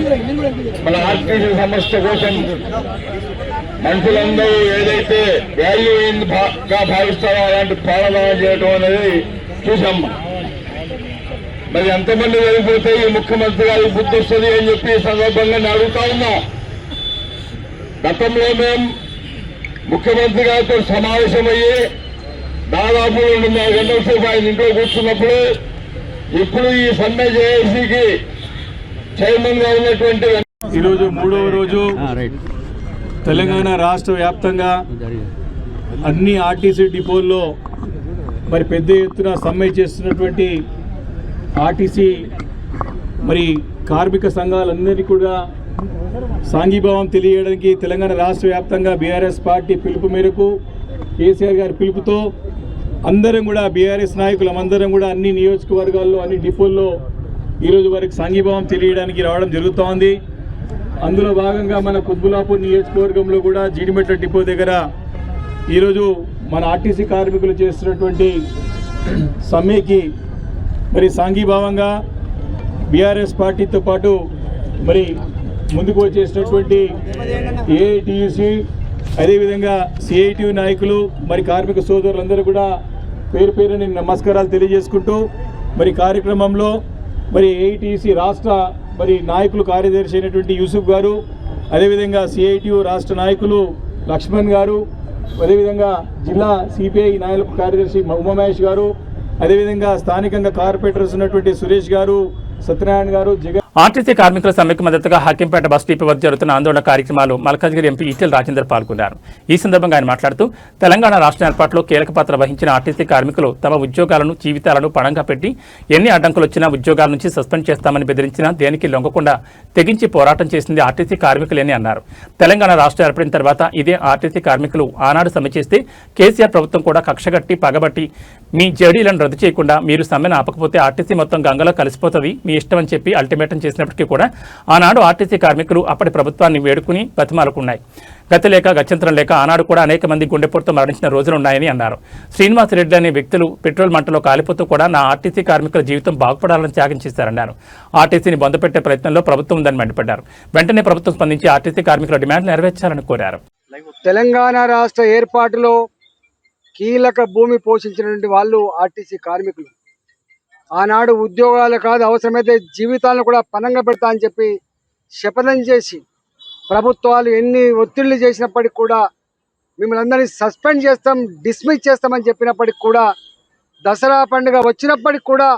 D: మన ఆర్టీసీ సంస్థ కోసం మనుషులందరూ ఏదైతే వాల్యూ గా భావిస్తారో అలాంటి పాలన చేయడం అనేది చూసాం. మరి ఎంతమంది వెళ్ళిపోతే ఈ ముఖ్యమంత్రి గారికి బుద్ధి వస్తుంది అని చెప్పి ఈ సందర్భంగా నేను అడుగుతా ఉన్నా. గతంలో మేము ముఖ్యమంత్రి గారితో సమావేశమయ్యి దాదాపు 2.5 గంటల సేపు ఆయన ఇంట్లో కూర్చున్నప్పుడు, ఇప్పుడు ఈ సమ్మె జేఏసీకి చైర్మన్ గా ఉన్నటువంటి ఈరోజు 3వ రోజు తెలంగాణ రాష్ట్ర వ్యాప్తంగా అన్ని ఆర్టీసీ డిపోల్లో మరి పెద్ద ఎత్తున సమ్మె చేస్తున్నటువంటి ఆర్టీసీ మరి కార్మిక సంఘాలందరినీ కూడా సాంఘీభావం తెలియడానికి తెలంగాణ రాష్ట్ర వ్యాప్తంగా బీఆర్ఎస్ పార్టీ పిలుపు మేరకు, కేసీఆర్ గారి పిలుపుతో అందరం కూడా బీఆర్ఎస్ నాయకులందరం కూడా అన్ని నియోజకవర్గాల్లో అన్ని డిపోల్లో ఈరోజు వారికి సాంఘీభావం తెలియడానికి రావడం జరుగుతోంది. అందులో భాగంగా మన కుత్బుల్లాపూర్ నియోజకవర్గంలో కూడా జీడిమెట్ల డిపో దగ్గర ఈరోజు మన ఆర్టీసీ కార్మికులు చేస్తున్నటువంటి సమ్మెకి మరి సాంఘీభావంగా బీఆర్ఎస్ పార్టీతో పాటు మరి ముందుకు వచ్చేసినటువంటి ఏఐటీయూసీ అదేవిధంగా సిఐటియు నాయకులు మరి కార్మిక సోదరులందరూ కూడా పేరు పేరుని నమస్కారాలు తెలియజేసుకుంటూ మరి కార్యక్రమంలో మరి ఏఐటీయూసీ రాష్ట్ర మరి నాయకులు కార్యదర్శి అయినటువంటి యూసుఫ్ గారు, అదేవిధంగా సిఐటియు రాష్ట్ర నాయకులు లక్ష్మణ్ గారు, అదేవిధంగా జిల్లా సిపిఐ నాయకుల కార్యదర్శి ఉమామహేష్ గారు, అదేవిధంగా స్థానికంగా కార్పొరేటర్స్ ఉన్నటువంటి సురేష్ గారు, సత్యనారాయణ గారు, జగన్.
A: ఆర్టీసీ కార్మికుల సమ్మెకు మద్దతుగా హకీంపేట బస్ డిపో వద్ద జరుగుతున్న ఆందోళన కార్యక్రమాలు మల్కాజ్గిరి ఎంపీ ఈటెల రాజేందర్ పాల్గొన్నారు. ఈ సందర్భంగా ఆయన మాట్లాడుతూ తెలంగాణ రాష్ట్ర ఏర్పాటులో కీలక పాత్ర వహించిన ఆర్టీసీ కార్మికులు తమ ఉద్యోగాలను, జీవితాలను పణంగా పెట్టి ఎన్ని అడ్డంకులు వచ్చినా ఉద్యోగాల నుంచి సస్పెండ్ చేస్తామని బెదిరించినా దేనికి లొంగకుండా తెగించి పోరాటం చేసింది ఆర్టీసీ కార్మికులేని అన్నారు. తెలంగాణ రాష్ట్రం ఏర్పడిన తర్వాత ఇదే ఆర్టీసీ కార్మికులు ఆనాడు సమ్మె చేస్తే కేసీఆర్ ప్రభుత్వం కూడా కక్షగట్టి పగబట్టి మీ జేడీలను రద్దు చేయకుండా మీరు సమ్మెను ఆపకపోతే ఆర్టీసీ మొత్తం గంగలో కలిసిపోతుంది, మీ ఇష్టం అని చెప్పి అల్టిమేటం చేసినప్పటికీ కూడా ఆనాడు ఆర్టీసీ కార్మికులు అప్పటి ప్రభుత్వాన్ని వేడుకుని బతిమాలుకున్నాయి. గతి లేక గత్యంతరం లేక ఆనాడు కూడా అనేక మంది గుండెపోటుతో మరణించిన రోజులున్నాయని అన్నారు. శ్రీనివాసరెడ్డి అనే వ్యక్తులు పెట్రోల్ మంటలో కాలిపోతూ కూడా నా ఆర్టీసీ కార్మికుల జీవితం బాగుపడాలని త్యాగం చేశారన్నారు. ఆర్టీసీని బంద్ పెట్టే ప్రయత్నంలో ప్రభుత్వం ఉందని మండిపడ్డారు. వెంటనే ప్రభుత్వం స్పందించి ఆర్టీసీ కార్మికుల డిమాండ్లు నెరవేర్చాలని కోరారు.
B: తెలంగాణ రాష్ట్ర ఏర్పాటులో కీలక భూమి పోషించినటువంటి వాళ్ళు ఆర్టీసీ కార్మికులు. ఆనాడు ఉద్యోగాలు కాదు, అవసరమైతే జీవితాలను కూడా పణంగా పెడతా అని చెప్పి శపథం చేసి ప్రభుత్వాలు ఎన్ని ఒత్తిళ్లు చేసినప్పటికి కూడా మిమ్మల్ని అందరినీ సస్పెండ్ చేస్తాం, డిస్మిస్ చేస్తామని చెప్పినప్పటికి కూడా, దసరా పండుగ వచ్చినప్పటికి కూడా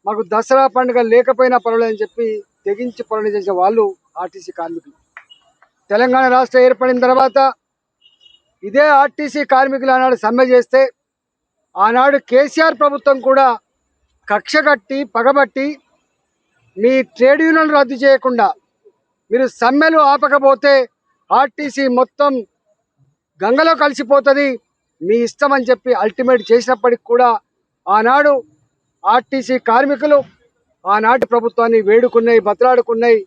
B: మాకు దసరా పండుగ లేకపోయినా పర్వాలేదని చెప్పి తెగించి పనులు చేసే వాళ్ళు ఆర్టీసీ కార్మికులు. తెలంగాణ రాష్ట్రం ఏర్పడిన తర్వాత ఇదే ఆర్టీసీ కార్మికులు ఆనాడు సమ్మె చేస్తే ఆనాడు కేసీఆర్ ప్రభుత్వం కూడా కక్ష కట్టి పగబట్టి మీ ట్రేడ్ యూనియన్ రద్దు చేయకుండా మీరు సమ్మెలు ఆపకపోతే ఆర్టీసీ మొత్తం గంగలో కలిసిపోతుంది, మీ ఇష్టం అని చెప్పి అల్టిమేట్ చేసినప్పటికి కూడా ఆనాడు ఆర్టీసీ కార్మికులు ఆనాటి ప్రభుత్వాన్ని వేడుకున్నాయి, బతలాడుకున్నాయి.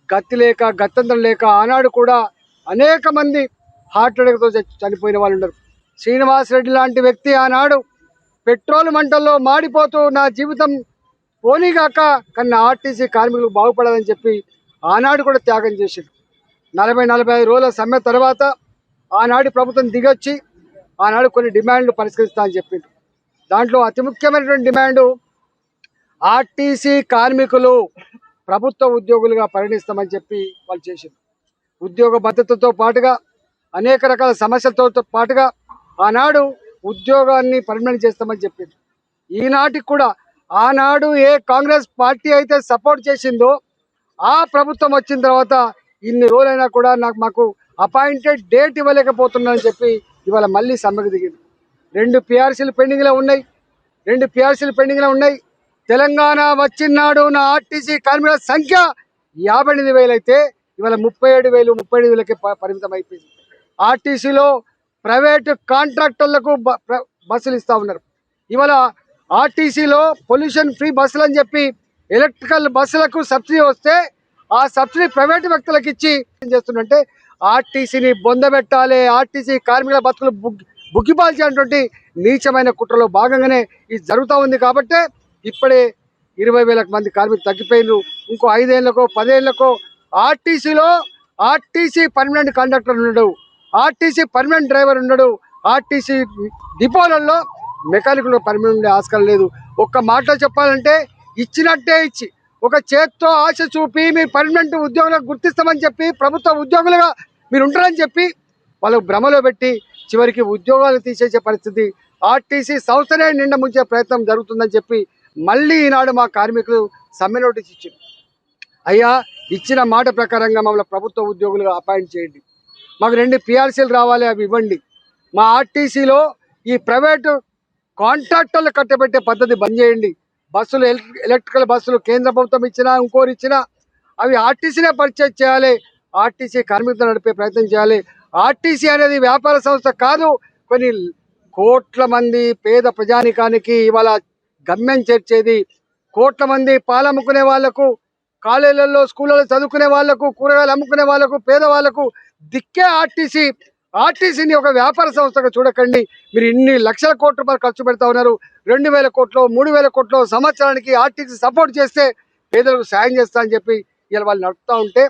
B: గతి లేక గత్యంతరం లేక ఆనాడు కూడా అనేక మంది హార్ట్ అటాక్తో చనిపోయిన వాళ్ళు ఉన్నారు. శ్రీనివాసరెడ్డి లాంటి వ్యక్తి ఆనాడు పెట్రోల్ మంటల్లో మాడిపోతూ నా జీవితం పోనీగాక కన్నా ఆర్టీసీ కార్మికులు బాగుపడాలని చెప్పి ఆనాడు కూడా త్యాగం చేశారు. 40-45 రోజుల సమ్మె తర్వాత ఆనాడు ప్రభుత్వం దిగొచ్చి ఆనాడు కొన్ని డిమాండ్లు పరిష్కరిస్తా అని చెప్పింది. దాంట్లో అతి ముఖ్యమైనటువంటి డిమాండు ఆర్టీసీ కార్మికులు ప్రభుత్వ ఉద్యోగులుగా పరిగణిస్తామని చెప్పి వాళ్ళు చేశారు. ఉద్యోగ భద్రతతో పాటుగా అనేక రకాల సమస్యలతో పాటుగా ఆనాడు ఉద్యోగాన్ని పర్మనెంట్ చేస్తామని చెప్పింది. ఈనాటికి కూడా ఆనాడు ఏ కాంగ్రెస్ పార్టీ అయితే సపోర్ట్ చేసిందో ఆ ప్రభుత్వం వచ్చిన తర్వాత ఇన్ని రోజులైనా కూడా మాకు అపాయింటెడ్ డేట్ ఇవ్వలేకపోతున్నానని చెప్పి ఇవాళ మళ్ళీ సమ్మెకు దిగింది. 2 PRCలు పెండింగ్లో ఉన్నాయి. తెలంగాణ వచ్చినాడు నా ఆర్టీసీ కార్మికుల సంఖ్య 58,000 అయితే ఇవాళ 37,000 38,000కి పరిమితం అయిపోయింది. ఆర్టీసీలో ప్రైవేటు కాంట్రాక్టర్లకు బస్సులు ఇస్తూ ఉన్నారు. ఇవాళ ఆర్టీసీలో పొల్యూషన్ ఫ్రీ బస్సులు అని చెప్పి ఎలక్ట్రికల్ బస్సులకు సబ్సిడీ వస్తే ఆ సబ్సిడీ ప్రైవేటు వ్యక్తులకు ఇచ్చి ఏం చేస్తుందంటే ఆర్టీసీని బొందబెట్టాలి, ఆర్టీసీ కార్మికుల బతుకులు బుగ్గిపాల్చేటువంటి నీచమైన కుట్రలో భాగంగానే ఇది జరుగుతూ ఉంది. కాబట్టే ఇప్పుడే 20,000 మంది కార్మికులు తగ్గిపోయినారు. ఇంకో 5 ఏళ్లకో 10 ఏళ్లకో ఆర్టీసీ పర్మనెంట్ కండక్టర్ ఉన్నాడు, ఆర్టీసీ పర్మనెంట్ డ్రైవర్ ఉన్నాడు, ఆర్టీసీ డిపోలలో మెకానికల్ పర్మనెంట్ ఉండే ఆస్కారం లేదు. ఒక్క మాటలో చెప్పాలంటే ఇచ్చినట్టే ఇచ్చి ఒక చేత్తో ఆశ చూపి మీ పర్మనెంట్ ఉద్యోగులకు గుర్తిస్తామని చెప్పి ప్రభుత్వ ఉద్యోగులుగా మీరు ఉంటారని చెప్పి వాళ్ళకు భ్రమలో పెట్టి చివరికి ఉద్యోగాలు తీసేసే పరిస్థితి, ఆర్టీసీ సంస్థనే నిండా ముంచే ప్రయత్నం జరుగుతుందని చెప్పి మళ్ళీ ఈనాడు మా కార్మికులు సమ్మె నోటీస్ ఇచ్చారు. అయ్యా, ఇచ్చిన మాట ప్రకారంగా మమ్మల్ని ప్రభుత్వ ఉద్యోగులుగా అపాయింట్ చేయండి, మాకు 2 PRCలు రావాలి, అవి ఇవ్వండి. మా ఆర్టీసీలో ఈ ప్రైవేటు కాంట్రాక్టర్లు కట్టబెట్టే పద్ధతి బంద్ చేయండి. బస్సులు ఎలక్ట్రికల్ బస్సులు కేంద్ర ప్రభుత్వం ఇచ్చినా ఇంకోరు ఇచ్చినా అవి ఆర్టీసీనే పర్చేజ్ చేయాలి, ఆర్టీసీ కార్మికులు నడిపే ప్రయత్నం చేయాలి. ఆర్టీసీ అనేది వ్యాపార సంస్థ కాదు. కొన్ని కోట్ల మంది పేద ప్రజానికానికి ఇవాళ గమ్యం చేర్చేది, కోట్ల మంది పాలు అమ్ముకునే వాళ్లకు, కాలేజీలలో స్కూళ్ళలో చదువుకునే వాళ్లకు, కూరగాయలు అమ్ముకునే వాళ్లకు, పేదవాళ్లకు దిక్కే ఆర్టీసీ. ఆర్టీసీని ఒక వ్యాపార సంస్థగా చూడకండి. మీరు ఇన్ని లక్షల కోట్ల రూపాయలు ఖర్చు పెడతా ఉన్నారు. 2,000 కోట్లు 3,000 కోట్లు సంవత్సరానికి ఆర్టీసీ సపోర్ట్ చేస్తే పేదలకు సాయం చేస్తా అని చెప్పి ఇవాళ వాళ్ళు నడుపుతూ ఉంటే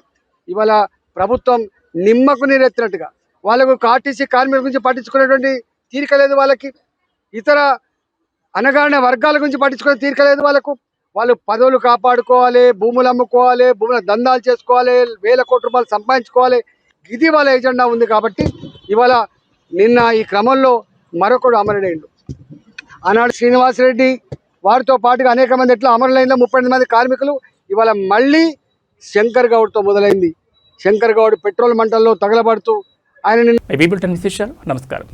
B: ఇవాళ ప్రభుత్వం నిమ్మకు నీరెత్తినట్టుగా వాళ్ళకు ఆర్టీసీ కార్మికుల గురించి పట్టించుకునేటువంటి తీరిక లేదు. వాళ్ళకి ఇతర అనగారిన వర్గాల గురించి పట్టించుకునే తీరిక లేదు. వాళ్ళు పదవులు కాపాడుకోవాలి, భూములు అమ్ముకోవాలి, భూముల దందాలు చేసుకోవాలి, 1,000 కోట్ల రూపాయలు సంపాదించుకోవాలి, ఇది వాళ్ళ ఎజెండా ఉంది. కాబట్టి ఇవాళ నిన్న ఈ క్రమంలో మరొకడు అమరుడైండు. ఆనాడు శ్రీనివాసరెడ్డి వారితో పాటుగా అనేక మంది ఎట్లా అమరులైందో 38 మంది కార్మికులు ఇవాళ మళ్ళీ శంకర్ గౌడ్తో మొదలైంది. శంకర్ గౌడ్ పెట్రోల్ మంటల్లో తగలబడుతూ ఆయన
A: నమస్కారం.